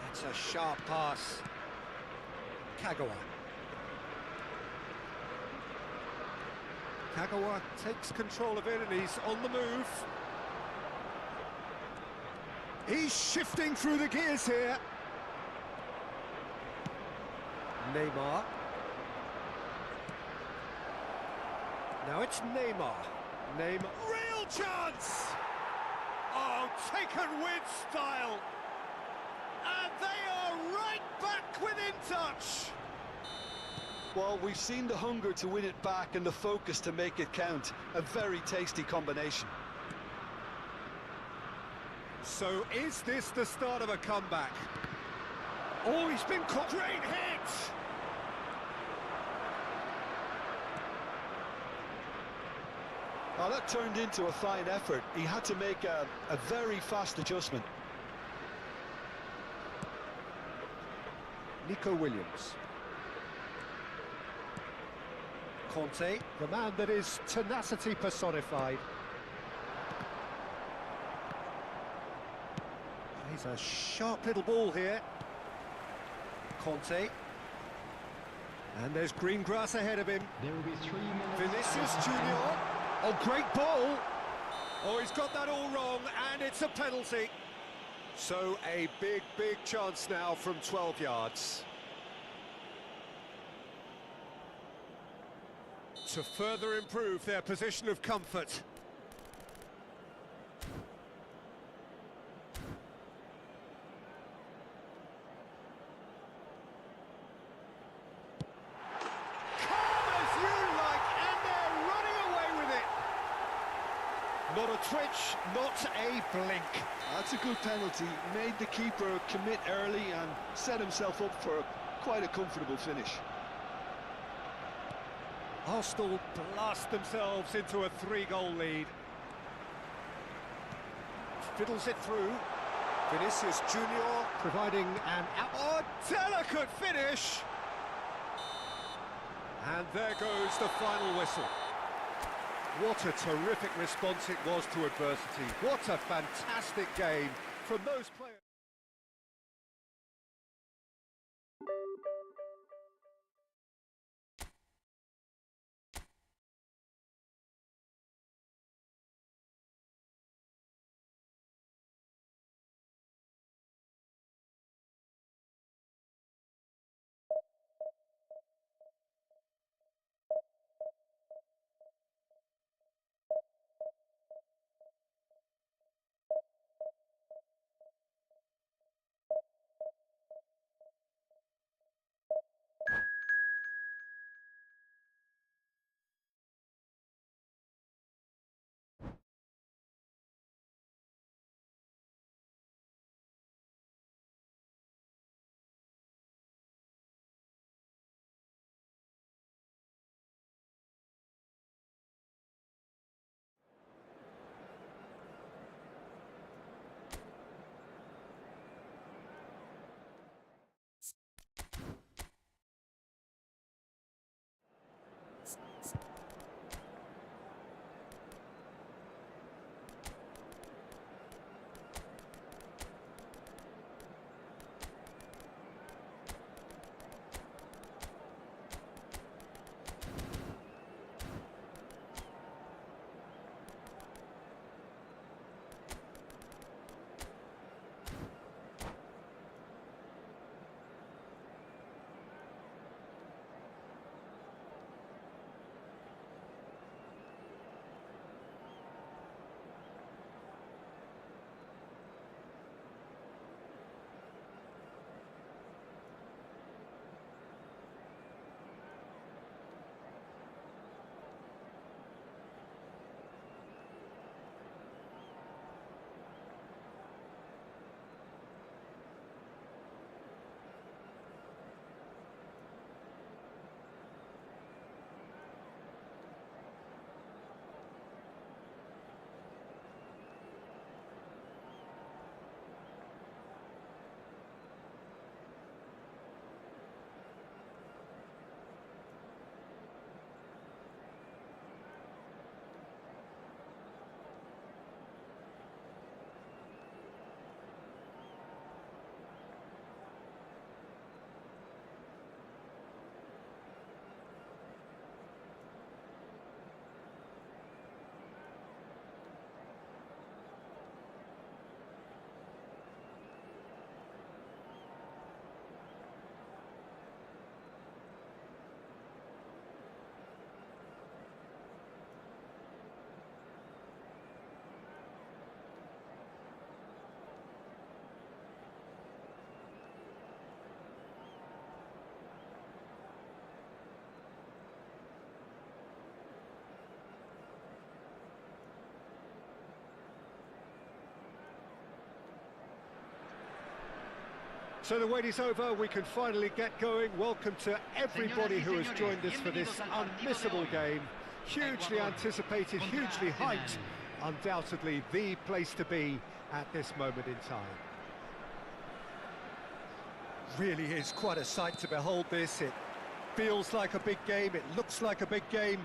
That's a sharp pass. Kagawa. Kagawa takes control of it and he's on the move. He's shifting through the gears here. Neymar. Now it's Neymar. Neymar. Real chance! Oh, taken with style. And they are right back within touch. Well, we've seen the hunger to win it back and the focus to make it count. A very tasty combination. So is this the start of a comeback? Oh, he's been caught. Great hit! Well, that turned into a fine effort. He had to make a very fast adjustment. Nico Williams. Conte, the man that is tenacity personified. Plays a sharp little ball here. Conte. And there's green grass ahead of him. There will be 3 minutes. Vinicius Junior. Oh, great ball. Oh, he's got that all wrong, and it's a penalty. So a big, big chance now from 12 yards. To further improve their position of comfort. Not a twitch, not a blink. That's a good penalty. Made the keeper commit early and set himself up for quite a comfortable finish. Arsenal blast themselves into a 3-goal lead. Fiddles it through. Vinicius Junior providing an delicate finish. And there goes the final whistle. What a terrific response it was to adversity. What a fantastic game from those players. So the wait is over, we can finally get going. Welcome to everybody who has joined us for this unmissable game. Hugely anticipated, hugely hyped. Undoubtedly the place to be at this moment in time. Really is quite a sight to behold this. It feels like a big game, it looks like a big game.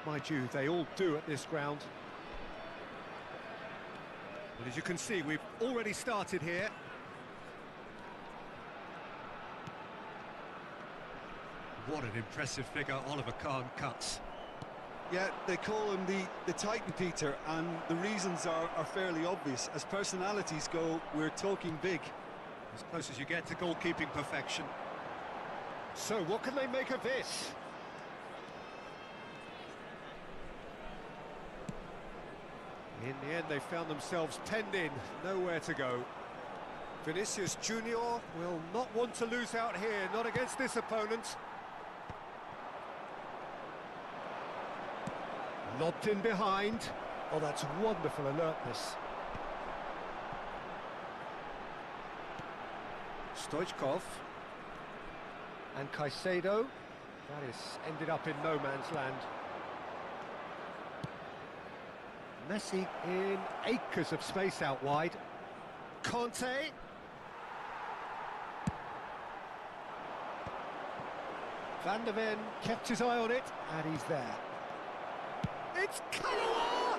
Mind you, they all do at this ground. But as you can see, we've already started here. What an impressive figure Oliver Kahn cuts. Yeah, they call him the Titan, Peter, and the reasons are fairly obvious. As personalities go, we're talking big. As close as you get to goalkeeping perfection. So what can they make of this? In the end, they found themselves penned in, nowhere to go. Vinicius Junior will not want to lose out here, not against this opponent. Lobbed in behind. Oh, that's wonderful alertness. Stoichkov. And Caicedo. That is ended up in no man's land. Messi in acres of space out wide. Conte. Van der Ven kept his eye on it, and he's there. It's Kagawa!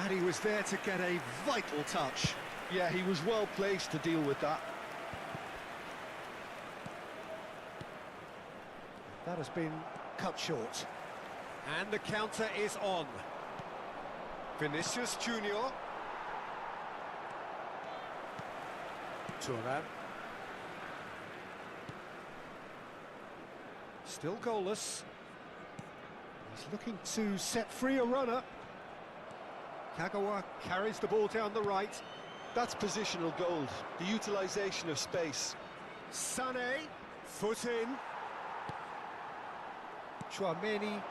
And he was there to get a vital touch. Yeah, he was well placed to deal with that. That has been cut short. And the counter is on. Vinicius Junior. Thuram. Still goalless. He's looking to set free a runner. Kagawa carries the ball down the right. That's positional gold, the utilisation of space. Sané, foot in. Chouameni.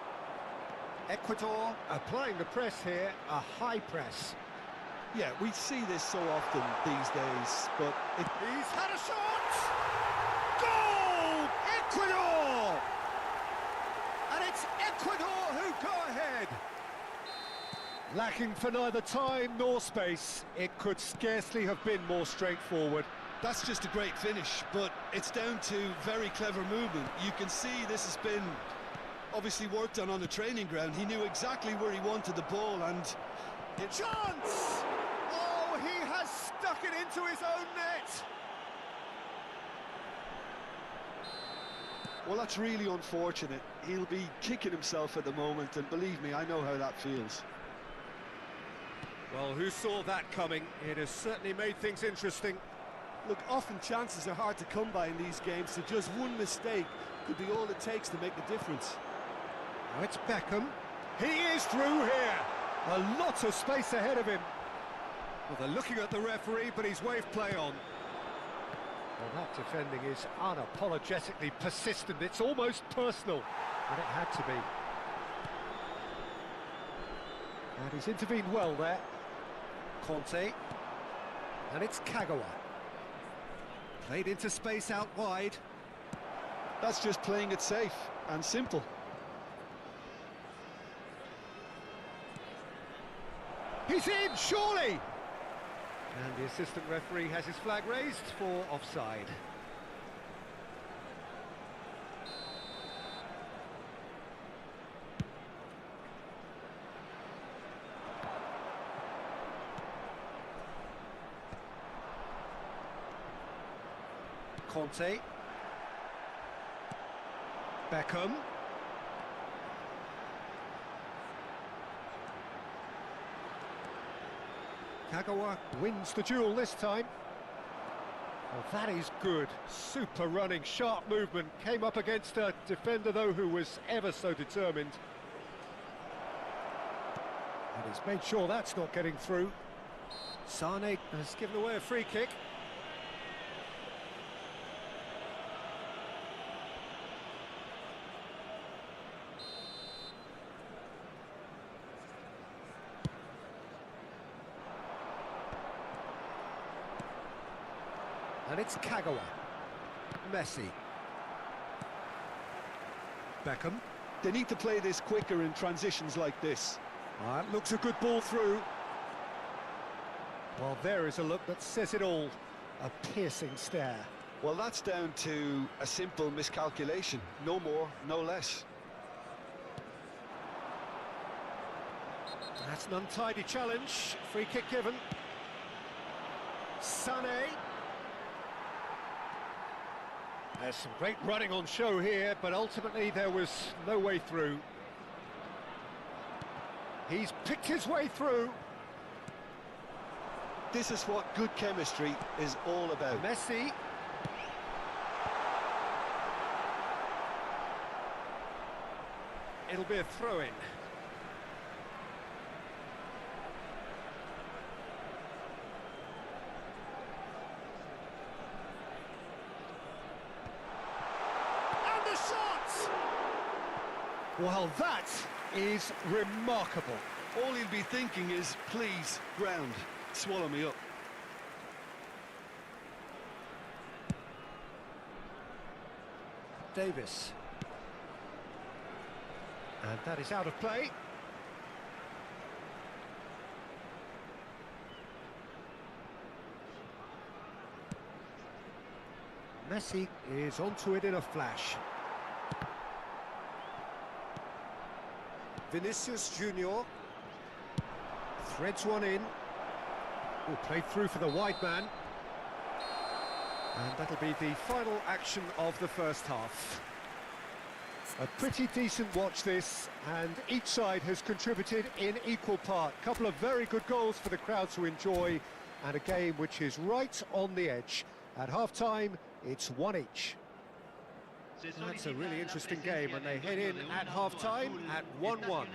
Ecuador applying the press here, a high press. Yeah, we see this so often these days, but He's had a shot! Goal! Ecuador! And it's Ecuador who go ahead. Lacking for neither time nor space, it could scarcely have been more straightforward. that's just a great finish, but it's down to very clever movement. You can see this has been obviously worked on the training ground. He knew exactly where he wanted the ball, and Chance! Oh, he has stuck it into his own net. well, that's really unfortunate. He'll be kicking himself at the moment, and believe me, I know how that feels. Well, who saw that coming? It has certainly made things interesting. Look, often chances are hard to come by in these games, so just one mistake could be all it takes to make the difference. Now it's Beckham. He is through here. A lot of space ahead of him. Well, they're looking at the referee, but he's waved play on. Well, that defending is unapologetically persistent. It's almost personal, and it had to be. And he's intervened well there. Conte. And it's Kagawa. Played into space out wide. That's just playing it safe and simple. He's in, surely! And the assistant referee has his flag raised for offside. Conte. Beckham. Kagawa wins the duel this time. Well, that is good. Super running, sharp movement. Came up against a defender, though, who was ever so determined. And he's made sure that's not getting through. Sané has given away a free kick. And And it's Kagawa. Messi. Beckham. They need to play this quicker in transitions like this. That looks a good ball through. Well, there is a look that says it all. A piercing stare. Well, that's down to a simple miscalculation. No more, no less. That's an untidy challenge. Free kick given. Sané. There's some great running on show here, but ultimately there was no way through. He's picked his way through. This is what good chemistry is all about. Messi. It'll be a throw-in. And the shot! Well, that is remarkable. All he'll be thinking is, please, ground, swallow me up. Davis. And that is out of play. Messi is onto it in a flash. Vinicius Junior threads one in. Oh, played through for the wide man. And that'll be the final action of the first half. A pretty decent watch this, and each side has contributed in equal part. A couple of very good goals for the crowd to enjoy, and a game which is right on the edge. At half-time, it's one each. That's a really interesting game, and they head in at half-time at 1-1.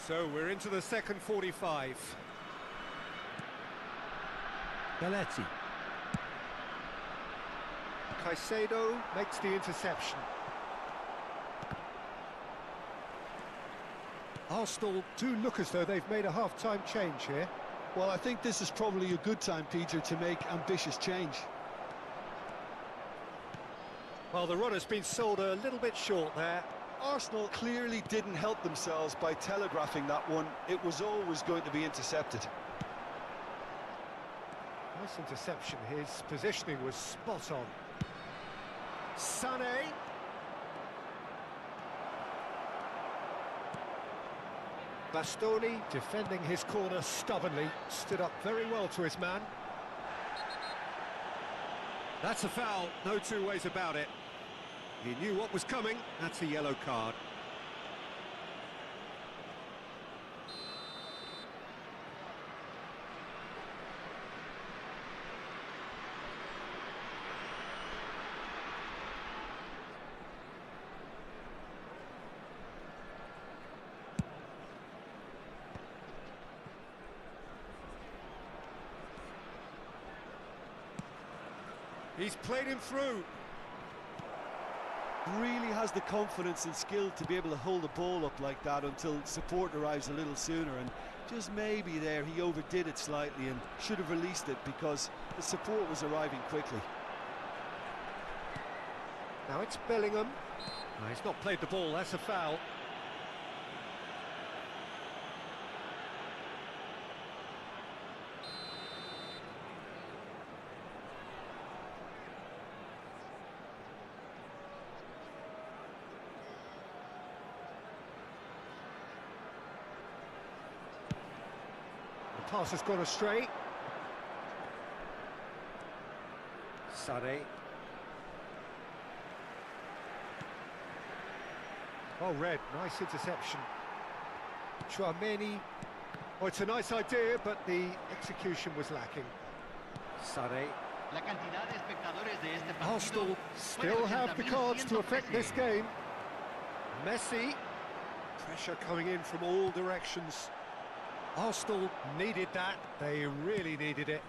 So we're into the second 45. Belletti. Caicedo makes the interception. Arsenal do look as though they've made a half-time change here. Well, I think this is probably a good time, Peter, to make ambitious change. Well, the run has been sold a little bit short there. Arsenal clearly didn't help themselves by telegraphing that one. It was always going to be intercepted. Nice interception. His positioning was spot on. Sané. Bastoni defending his corner stubbornly, stood up very well to his man. That's a foul, no two ways about it. He knew what was coming, that's a yellow card. He's played him through. Really has the confidence and skill to be able to hold the ball up like that until support arrives a little sooner, and just maybe there he overdid it slightly and should have released it because the support was arriving quickly. Now it's Bellingham. No, he's not played the ball, that's a foul. Pass has gone astray. Sané. Oh, red, nice interception. Chouameni. Oh, it's a nice idea, but the execution was lacking. Sané. Arsenal still have the cards to affect this game. Messi. Pressure coming in from all directions. Arsenal needed that, they really needed it.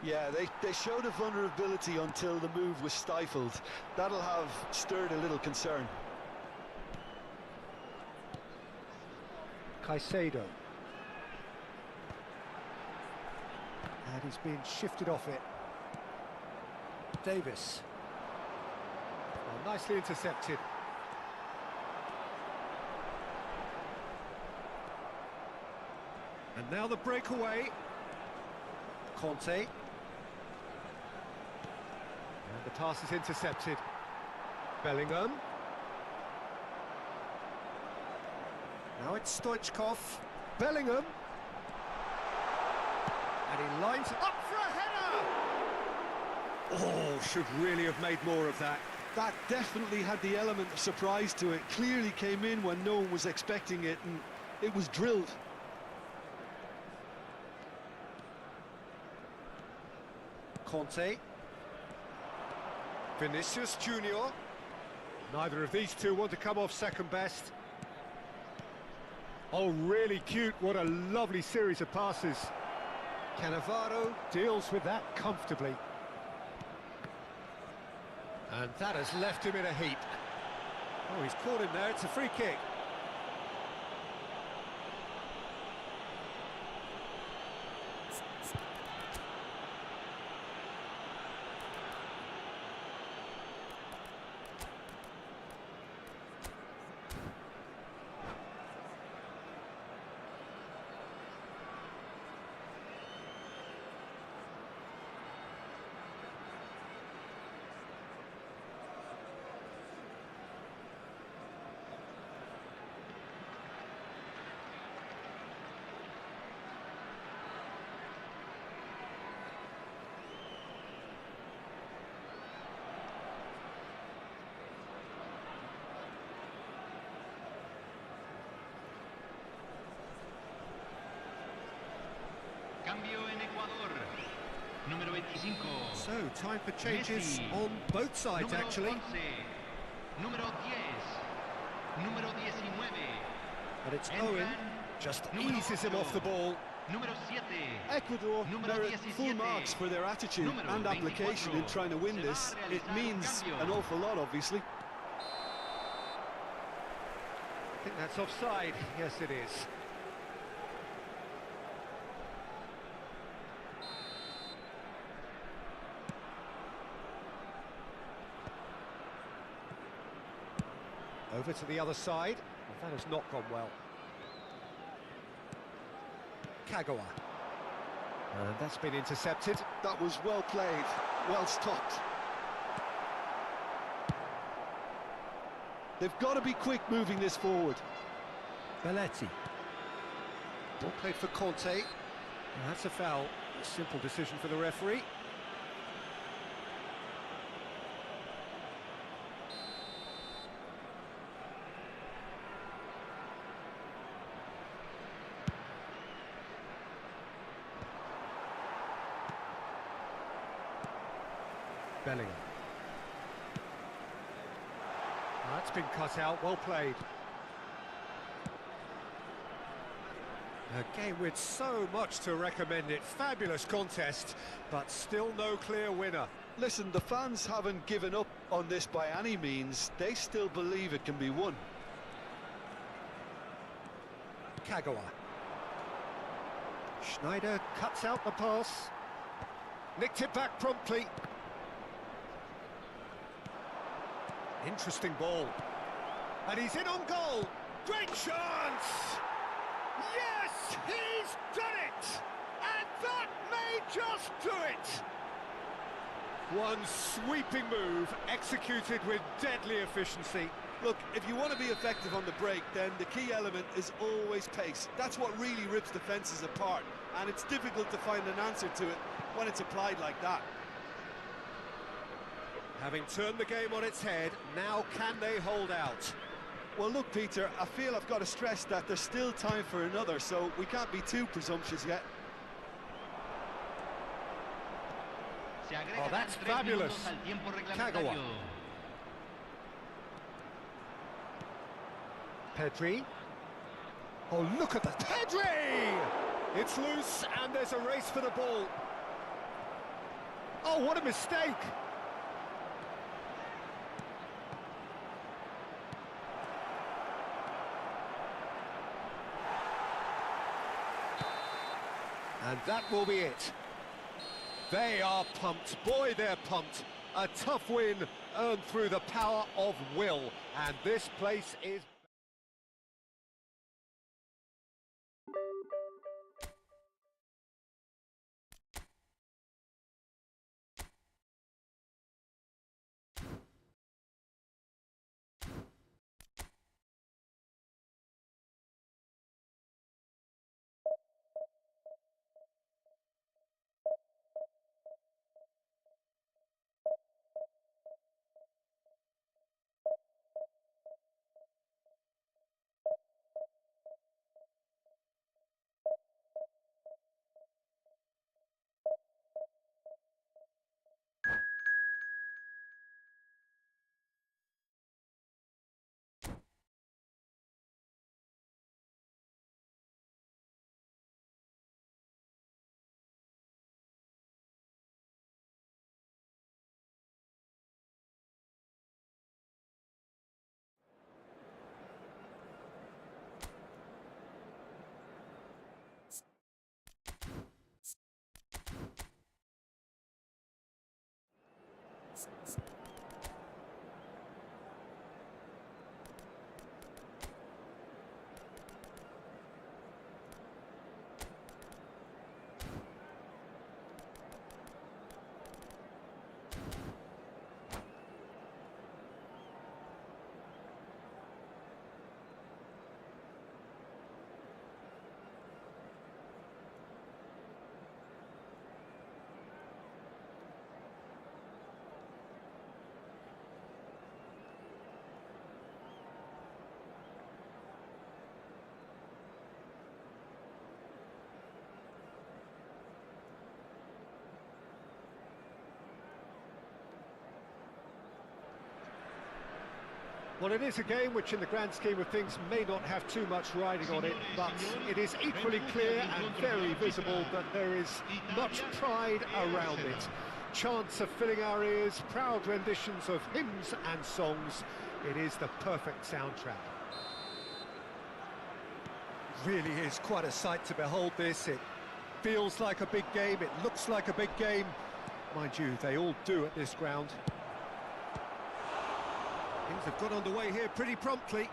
Yeah, they showed a vulnerability until the move was stifled. That'll have stirred a little concern. Caicedo. And he's been shifted off it. Davis. Well, nicely intercepted. And now the breakaway. Conte. And the pass is intercepted. Bellingham. Now it's Stoichkov. Bellingham. And he lines it up for a header! Oh, should really have made more of that. That definitely had the element of surprise to it. Clearly came in when no one was expecting it, and it was drilled. Conte. Vinicius Junior. Neither of these two want to come off second best. Oh, really cute. What a lovely series of passes. Cannavaro deals with that comfortably. And that has left him in a heap. Oh, he's caught him there. It's a free kick. Cambio en Ecuador. Número 25. So, time for changes Messi. on both sides, Número actually. 11. Número 10. Número 19. But it's Entran Owen, just número eases him off the 8. ball. Número 7. Ecuador Número merit 17. full marks for their attitude Número and application 24. in trying to win Se va this. a It realizar un means cambio. an awful lot, obviously. I think that's offside. Yes, it is. Over to the other side. Well, that has not gone well. Kagawa. And that's been intercepted. That was well played, well stopped. They've got to be quick moving this forward. Belletti. Ball played for Conte. And that's a foul. A simple decision for the referee. Bellingham. That's been cut out, well played. A game with so much to recommend it. Fabulous contest, but still no clear winner. Listen, the fans haven't given up on this by any means. They still believe it can be won. Kagawa. Schneider cuts out the pass. Nicked it back promptly. Interesting ball. And he's in on goal. Great chance! Yes, he's done it! And that may just do it! One sweeping move, executed with deadly efficiency. Look, if you want to be effective on the break, then the key element is always pace. That's what really rips defences apart, and it's difficult to find an answer to it when it's applied like that. Having turned the game on its head, now can they hold out? Well, look, Peter, I feel I've got to stress that there's still time for another, so we can't be too presumptuous yet. Se agregan Oh, that's 3 fabulous. minutos al tiempo Kagawa. reglamentario. Pedri. Oh, look at that. Pedri! It's loose, and there's a race for the ball. Oh, what a mistake! And that will be it. They are pumped. Boy, they're pumped. A tough win earned through the power of will. And this place is... Well, it is a game which in the grand scheme of things may not have too much riding on it, but it is equally clear and very visible that there is much pride around it. Chants are filling our ears, proud renditions of hymns and songs. It is the perfect soundtrack. Really is quite a sight to behold this. It feels like a big game, it looks like a big game. Mind you, they all do at this ground. Things have got underway here pretty promptly.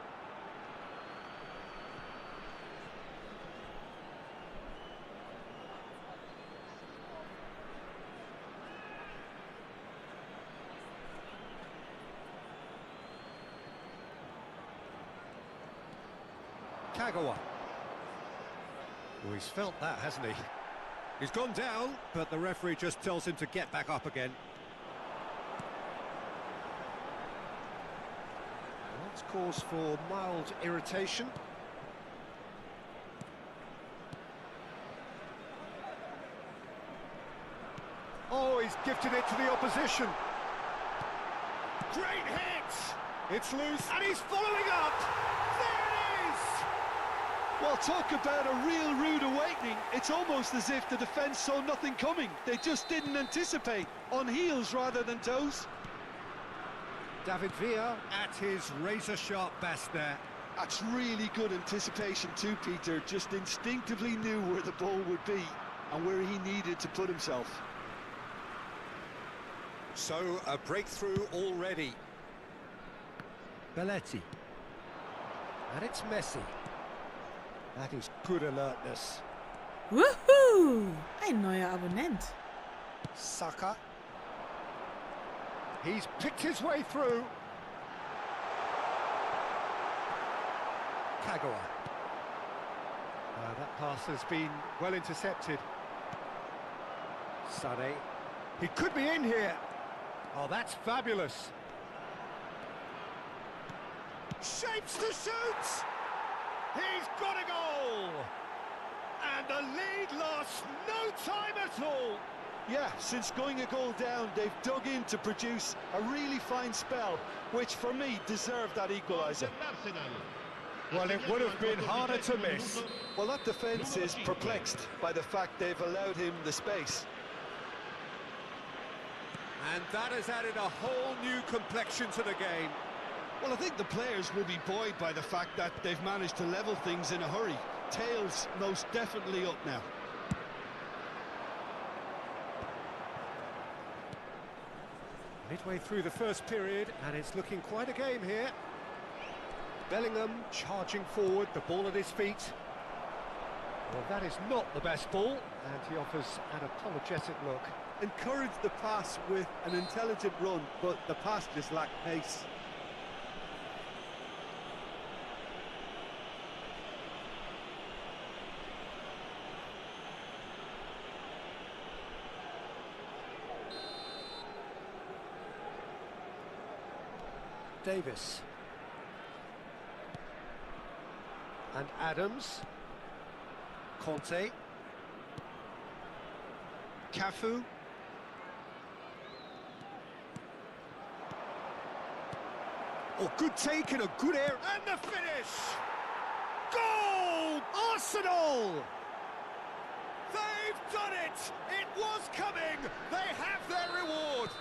Kagawa. Oh, he's felt that, hasn't he? He's gone down, but the referee just tells him to get back up again. That's cause for mild irritation. Oh, he's gifted it to the opposition. Great hit! It's loose, and he's following up! There it is! Well, talk about a real rude awakening. It's almost as if the defence saw nothing coming. They just didn't anticipate. On heels rather than toes. David Villa at his razor-sharp best there. That's really good anticipation too, Peter. Just instinctively knew where the ball would be and where he needed to put himself. So, a breakthrough already. Belletti. And it's Messi. That is good alertness. Woohoo! Ein neuer Abonnent. Saka. He's picked his way through. Kagawa. That pass has been well intercepted. Sane. He could be in here. Oh, that's fabulous. Shapes to shoot! He's got a goal! And the lead lost no time at all. Yeah, since going a goal down, they've dug in to produce a really fine spell, which for me deserved that equaliser. Well, it would have been harder to miss. Well, that defence is perplexed by the fact they've allowed him the space. And that has added a whole new complexion to the game. Well, I think the players will be buoyed by the fact that they've managed to level things in a hurry. Tails most definitely up now. Midway through the first period, and it's looking quite a game here. Bellingham charging forward, the ball at his feet. Well, that is not the best ball, and he offers an apologetic look. Encouraged the pass with an intelligent run, but the pass just lacked pace. Davis. And Adams. Conte. Cafu. Oh, good take and a good air. And the finish! Goal! Arsenal! They've done it! It was coming! They have their reward!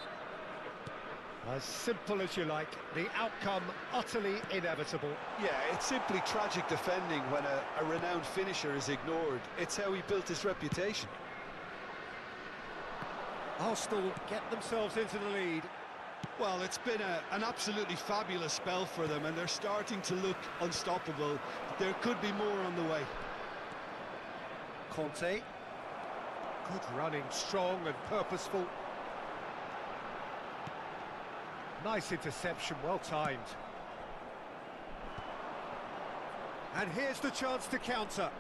As simple as you like, the outcome utterly inevitable. Yeah, it's simply tragic defending when a renowned finisher is ignored. It's how he built his reputation. Arsenal get themselves into the lead. Well, it's been an absolutely fabulous spell for them, and they're starting to look unstoppable. There could be more on the way. Conte. Good running, strong and purposeful. Nice interception, well timed. And here's the chance to counter.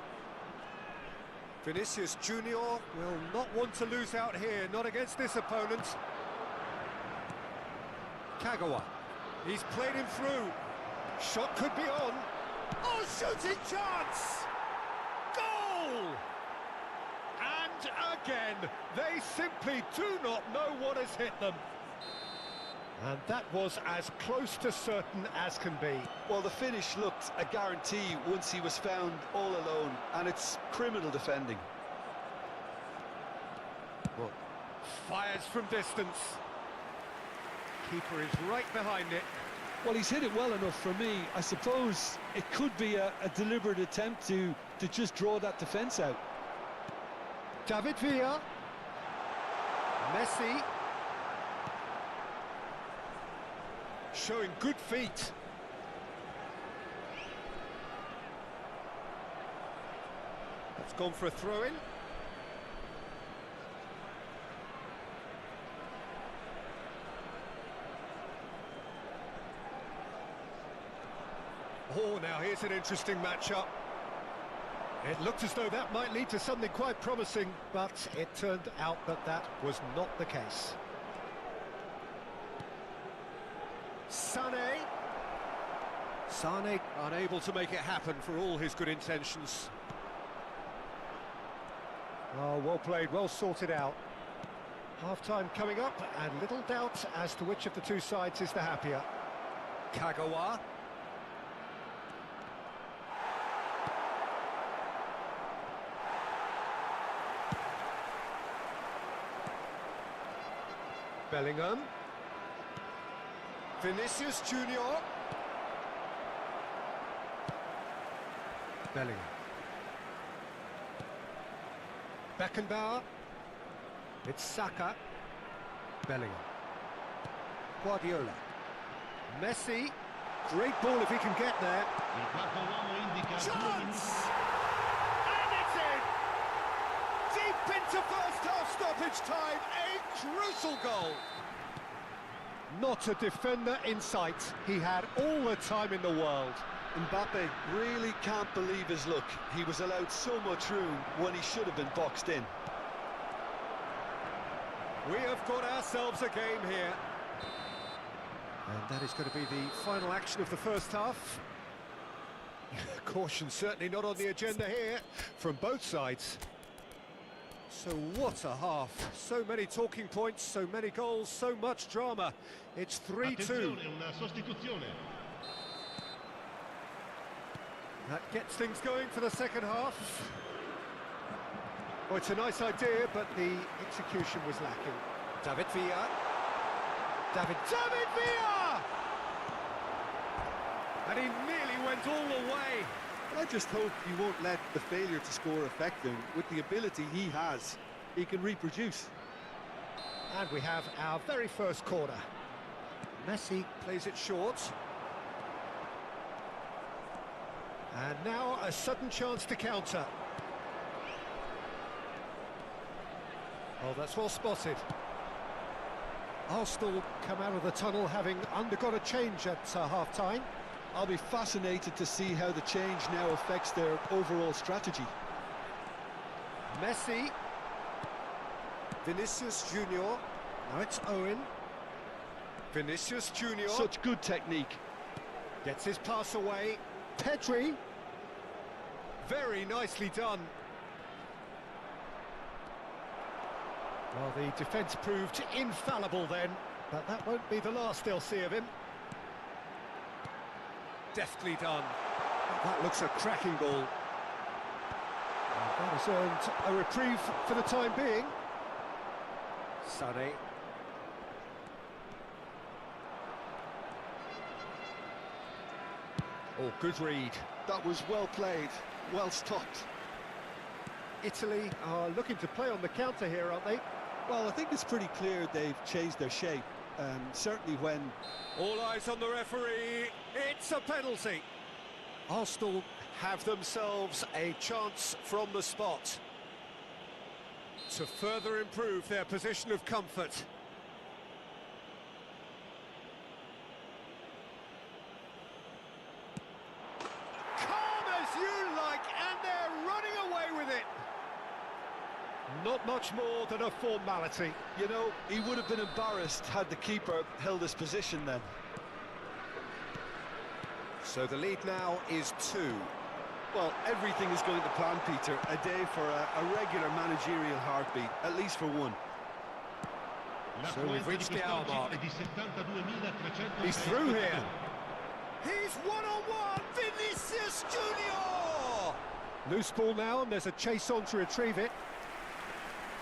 Vinicius Junior will not want to lose out here, not against this opponent. Kagawa, he's played him through. Shot could be on. Oh, shooting chance! Goal! And again, they simply do not know what has hit them. And that was as close to certain as can be. Well, the finish looked a guarantee once he was found all alone, and it's criminal defending. Well, fires from distance. Keeper is right behind it. Well, he's hit it well enough for me. I suppose it could be a deliberate attempt to just draw that defence out. David Villa. Messi. Showing good feet. That's gone for a throw-in. Oh, now here's an interesting matchup. It looked as though that might lead to something quite promising, but it turned out that that was not the case. Sane unable to make it happen for all his good intentions. Oh, well played, well sorted out. Half-time coming up, and little doubt as to which of the two sides is the happier. Kagawa. Bellingham. Vinicius Junior. Bellingham. Beckenbauer. It's Saka. Bellingham. Guardiola. Messi. Great ball if he can get there. Chance! And it's in! Deep into first half stoppage time. A crucial goal. Not a defender in sight. He had all the time in the world. Mbappe really can't believe his luck. He was allowed so much room when he should have been boxed in. We have got ourselves a game here. And that is going to be the final action of the first half. Caution certainly not on the agenda here from both sides. So what a half. So many talking points, so many goals, so much drama. It's 3-2. That gets things going for the second half. Well, it's a nice idea, but the execution was lacking. David Villa. David Villa! And he nearly went all the way. But I just hope he won't let the failure to score affect him. With the ability he has, he can reproduce. And we have our very first corner. Messi plays it short. And now a sudden chance to counter. Oh, that's well spotted. Arsenal come out of the tunnel having undergone a change at half-time. I'll be fascinated to see how the change now affects their overall strategy. Messi. Vinicius Junior. Now it's Owen. Vinicius Junior. Such good technique. Gets his pass away. Pedri. Very nicely done. Well, the defence proved infallible then, but that won't be the last they'll see of him. Deftly done. That looks a cracking ball. And that has earned a reprieve for the time being. Sané. Oh, good read. That was well played, well stopped. Italy are looking to play on the counter here, aren't they? Well, I think it's pretty clear they've changed their shape. Certainly when... All eyes on the referee. It's a penalty. Arsenal have themselves a chance from the spot to further improve their position of comfort. Calm as you like, and they're running away with it. Not much more than a formality. You know, he would have been embarrassed had the keeper held his position then. So the lead now is 2. Well, everything is going to plan, Peter. A day for a regular managerial heartbeat, at least for one. So we've reached the hour mark. He's through here. He's one-on-one, Vinicius Junior! Loose ball now, and there's a chase on to retrieve it.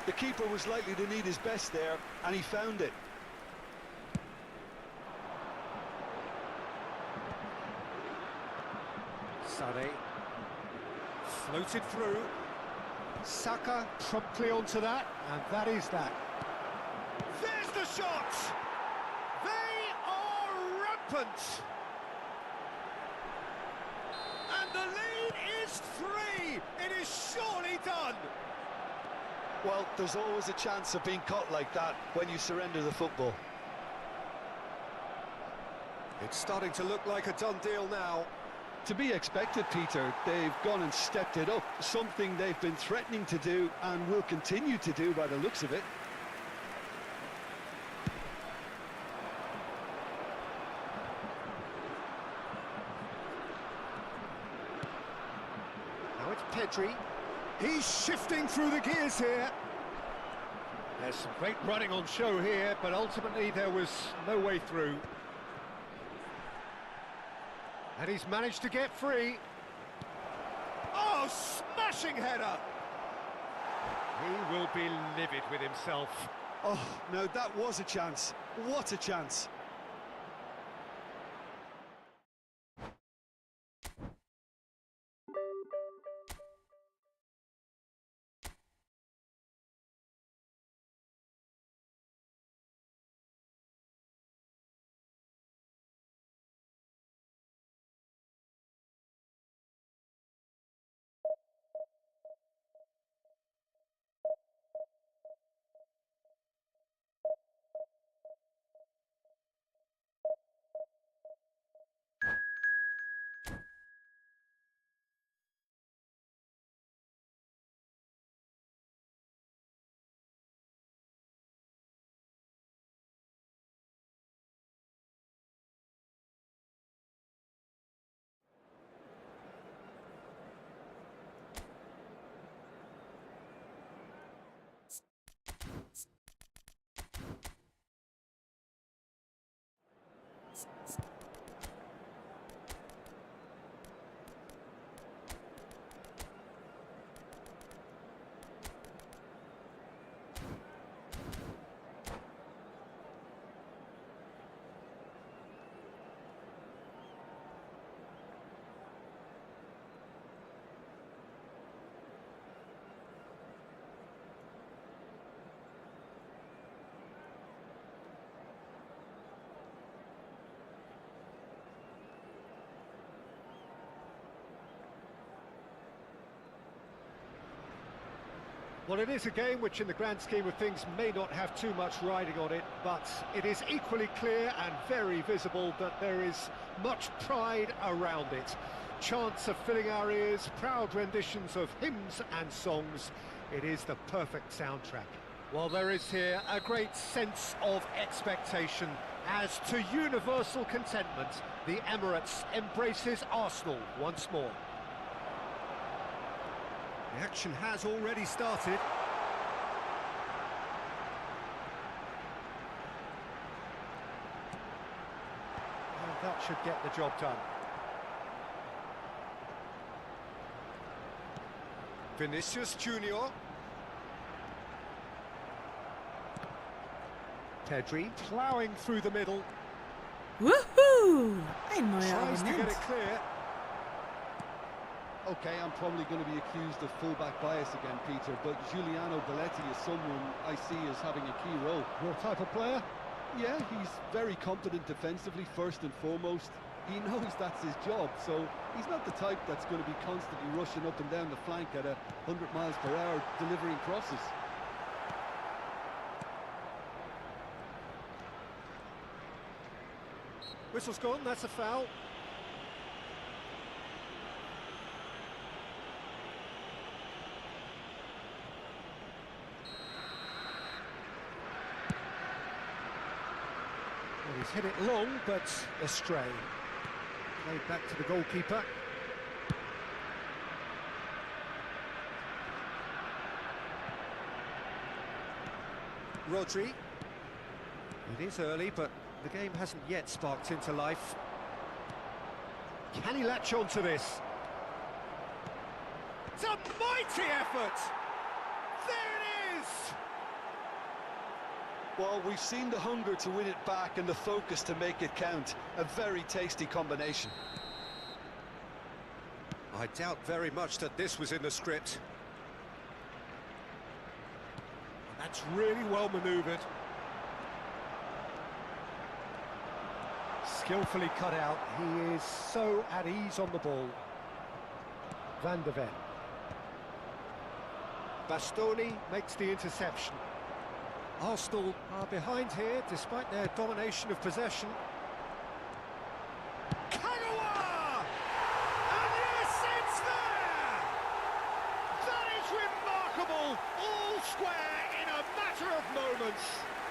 The keeper was likely to need his best there, and he found it. Sané floated through. Saka promptly onto that, and that is that. There's the shot! They are rampant! And the lead is 3! It is surely done! Well, there's always a chance of being caught like that when you surrender the football. It's starting to look like a done deal now. To be expected, Peter. They've gone and stepped it up, something they've been threatening to do and will continue to do by the looks of it. Now it's Pedri. He's shifting through the gears here. There's some great running on show here, but ultimately there was no way through. And he's managed to get free. Oh, smashing header! He will be livid with himself. Oh, no, that was a chance. What a chance. Well, it is a game which in the grand scheme of things may not have too much riding on it, but it is equally clear and very visible that there is much pride around it. Chants are filling our ears, proud renditions of hymns and songs. It is the perfect soundtrack. Well, there is here a great sense of expectation as to universal contentment. The Emirates embraces Arsenal once more. The action has already started. And that should get the job done. Vinicius Junior. Pedri ploughing through the middle. Woohoo! Ein neuer Tries to get Abonnent. it clear. Okay, I'm probably going to be accused of fullback bias again, Peter, but Giuliano Belletti is someone I see as having a key role. Your type of player? Yeah, he's very competent defensively, first and foremost. He knows that's his job, so he's not the type that's going to be constantly rushing up and down the flank at 100 miles per hour, delivering crosses. Whistle's gone, that's a foul. Well, he's hit it long, but astray. Played back to the goalkeeper. Rodri. It is early, but the game hasn't yet sparked into life. Can he latch on to this? It's a mighty effort! There it is! Well, we've seen the hunger to win it back and the focus to make it count. A very tasty combination. I doubt very much that this was in the script. That's really well manoeuvred. Skillfully cut out. He is so at ease on the ball. Van de Ven. Bastoni makes the interception. Arsenal are behind here despite their domination of possession. Kagawa! And yes, it's there! That is remarkable! All square in a matter of moments.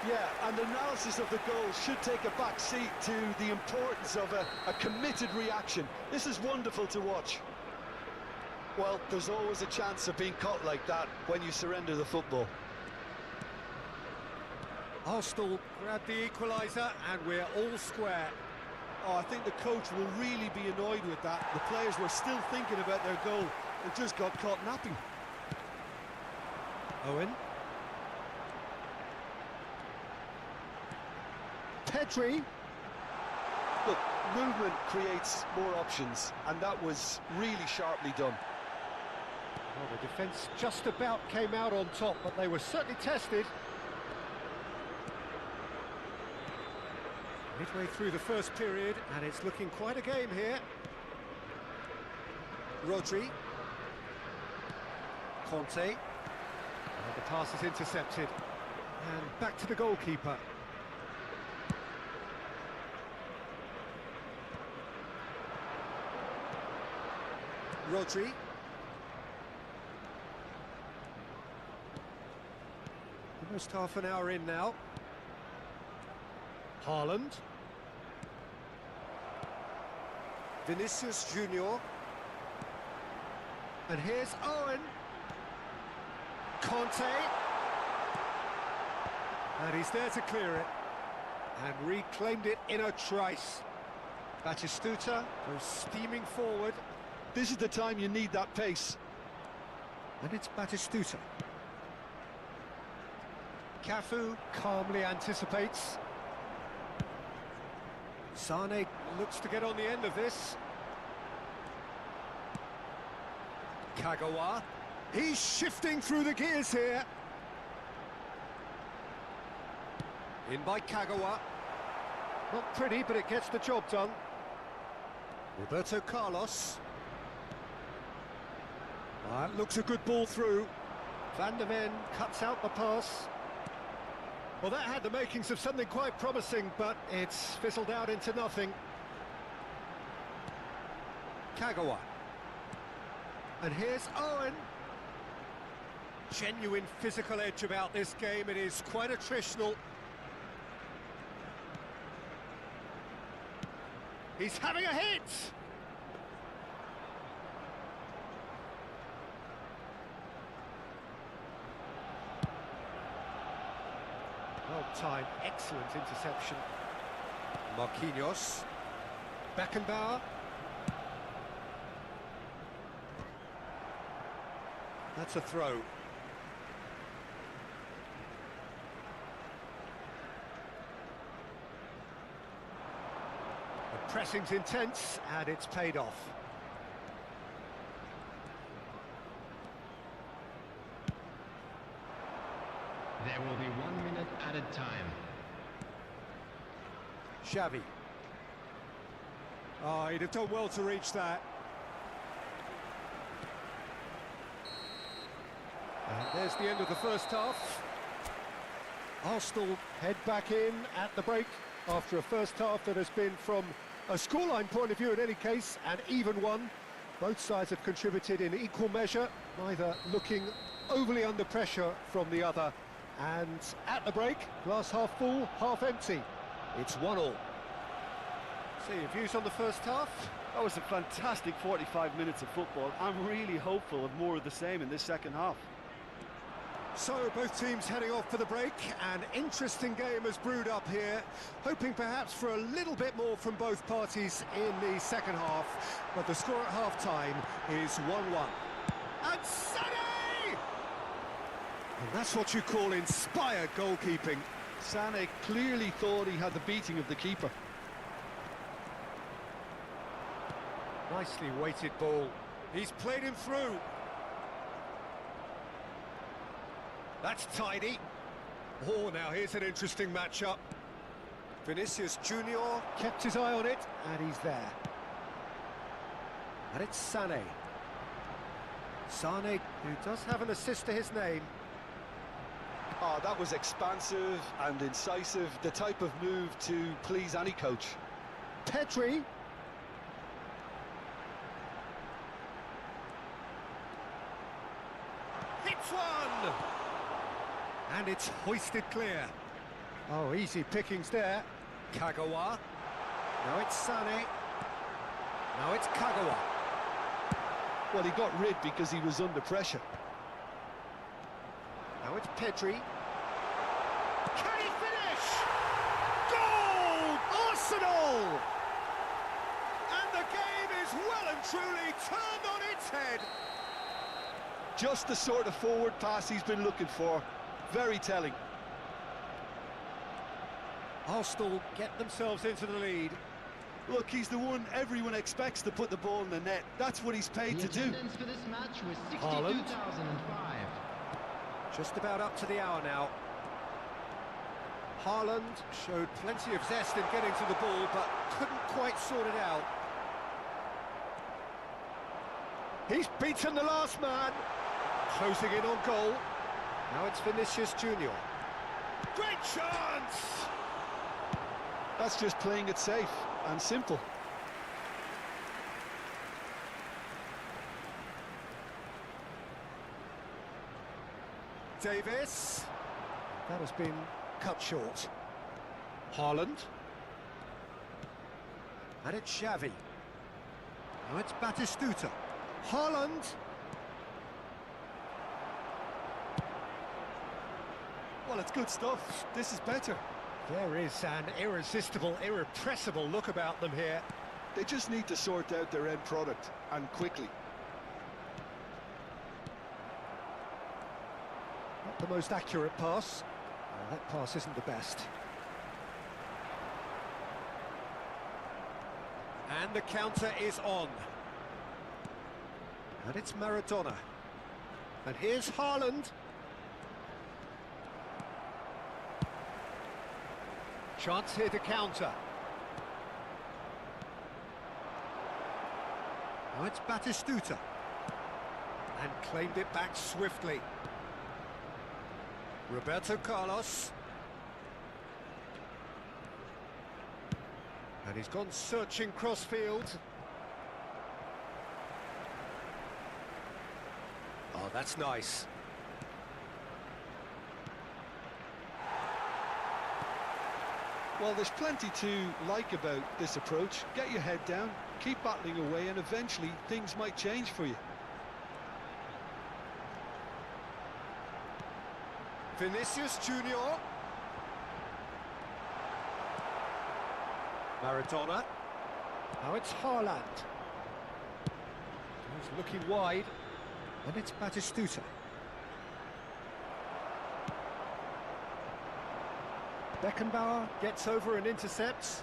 Yeah, and the analysis of the goal should take a back seat to the importance of a committed reaction. This is wonderful to watch. Well, there's always a chance of being caught like that when you surrender the football. Arsenal grab the equaliser and we're all square. Oh, I think the coach will really be annoyed with that. The players were still thinking about their goal and just got caught napping. Owen. Pedri. Look, movement creates more options, and that was really sharply done. Well, the defence just about came out on top, but they were certainly tested. Midway through the first period, and it's looking quite a game here. Rodri. Conte. And the pass is intercepted. And back to the goalkeeper. Rodri. Almost half an hour in now. Haaland. Vinicius Junior. And here's Owen. Conte. And he's there to clear it. And reclaimed it in a trice. Batistuta goes steaming forward. This is the time you need that pace. And it's Batistuta. Cafu calmly anticipates. Sane looks to get on the end of this. Kagawa. He's shifting through the gears here. In by Kagawa. Not pretty, but it gets the job done. Roberto Carlos. That looks a good ball through. Van der Ven cuts out the pass. Well, that had the makings of something quite promising, but it's fizzled out into nothing. Kagawa. And here's Owen. Genuine physical edge about this game. It is quite attritional. He's having a hit! Well timed, excellent interception. Marquinhos. Beckenbauer. That's a throw. The pressing's intense, and it's paid off. There will be 1 minute added time. Xavi. Oh, he'd have done well to reach that. And there's the end of the first half. Arsenal head back in at the break after a first half that has been, from a scoreline point of view in any case, an even one. Both sides have contributed in equal measure, neither looking overly under pressure from the other. And at the break, glass half full, half empty. It's 1-1. So your views on the first half? That was a fantastic 45 minutes of football. I'm really hopeful of more of the same in this second half. So both teams heading off for the break. An interesting game has brewed up here, hoping perhaps for a little bit more from both parties in the second half. But the score at half-time is 1-1. And Sané! And that's what you call inspired goalkeeping. Sané clearly thought he had the beating of the keeper. Nicely weighted ball. He's played him through. That's tidy. Oh, now here's an interesting matchup. Vinicius Junior kept his eye on it, and he's there. And it's Sané. Sané, who does have an assist to his name. Oh, that was expansive and incisive, the type of move to please any coach. Pedri. Hits one! And it's hoisted clear. Oh, easy pickings there. Kagawa. Now it's Sané. Now it's Kagawa. Well, he got rid because he was under pressure. Now it's Pedri. Can he finish? Goal! Arsenal! And the game is well and truly turned on its head. Just the sort of forward pass he's been looking for. Very telling. Arsenal get themselves into the lead. Look, he's the one everyone expects to put the ball in the net. That's what he's paid to do. Attendance for this match was Haaland. 62,005. Just about up to the hour now. Haaland showed plenty of zest in getting to the ball, but couldn't quite sort it out. He's beaten the last man. Closing in on goal. Now it's Vinicius Junior. Great chance! That's just playing it safe and simple. Davis. That has been cut short. Haaland. And it's Xavi. Now it's Batistuta. Haaland. Well, it's good stuff. This is better. There is an irresistible, irrepressible look about them here. They just need to sort out their end product, and quickly. Not the most accurate pass. Well, that pass isn't the best. And the counter is on. And it's Maradona. And here's Haaland. Chance here to counter. Now it's Batistuta. And claimed it back swiftly. Roberto Carlos. And he's gone searching crossfield. Oh, that's nice. Well, there's plenty to like about this approach. Get your head down, keep battling away, and eventually things might change for you. Vinicius Junior. Maradona. Now it's Haaland. He's looking wide, and it's Batistuta. Beckenbauer gets over and intercepts.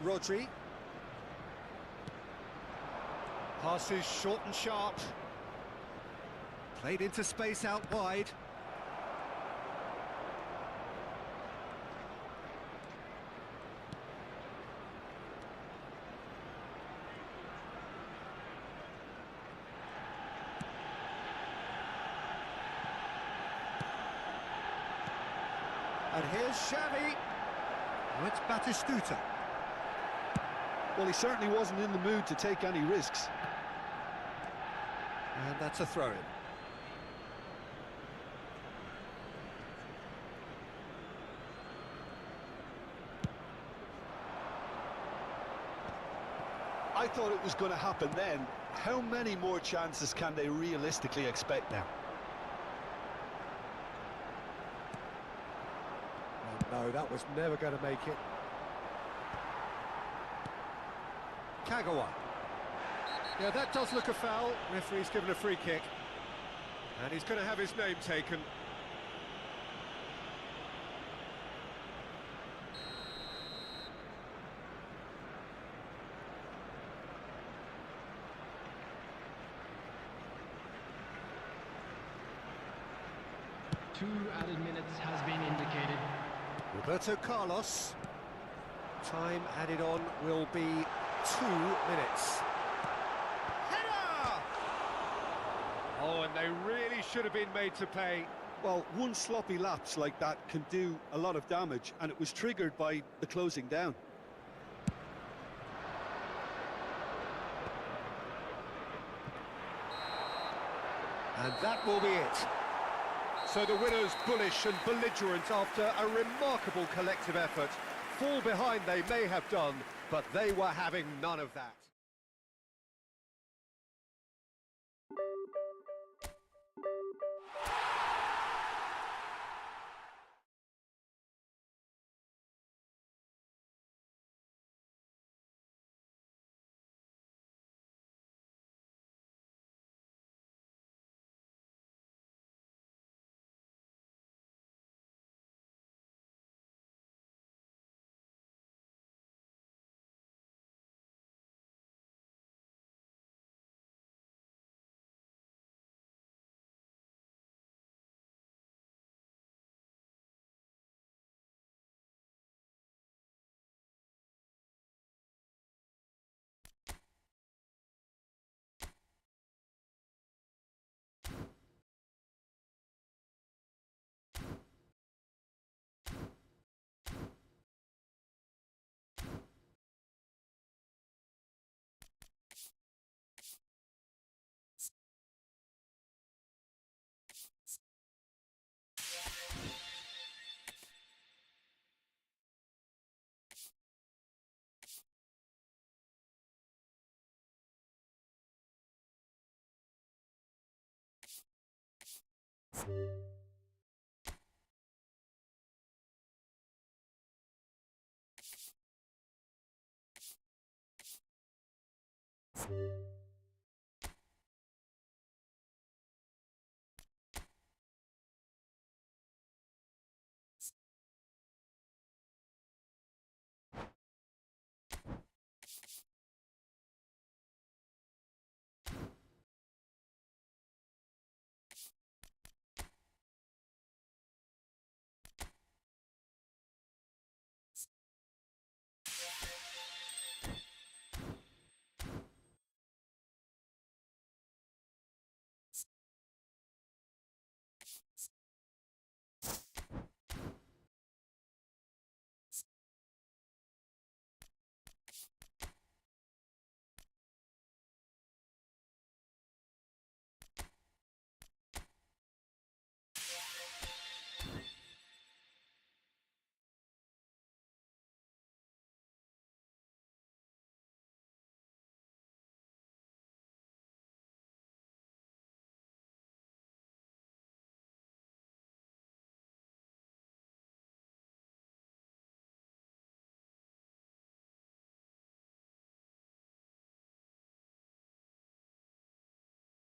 Rodri. Passes short and sharp. Played into space out wide. And here's Xavi. Oh, it's Batistuta. Well, he certainly wasn't in the mood to take any risks. And that's a throw-in. I thought it was going to happen then. How many more chances can they realistically expect now? Oh, no, that was never going to make it. Kagawa. Yeah, that does look a foul. Referee's given a free kick. And he's going to have his name taken. Two added minutes has been indicated. Roberto Carlos. Time added on will be 2 minutes. Header! Oh, and they really should have been made to pay. Well, one sloppy lapse like that can do a lot of damage, and it was triggered by the closing down. And that will be it. So the winners bullish and belligerent after a remarkable collective effort. Fall behind they may have done, but they were having none of that. You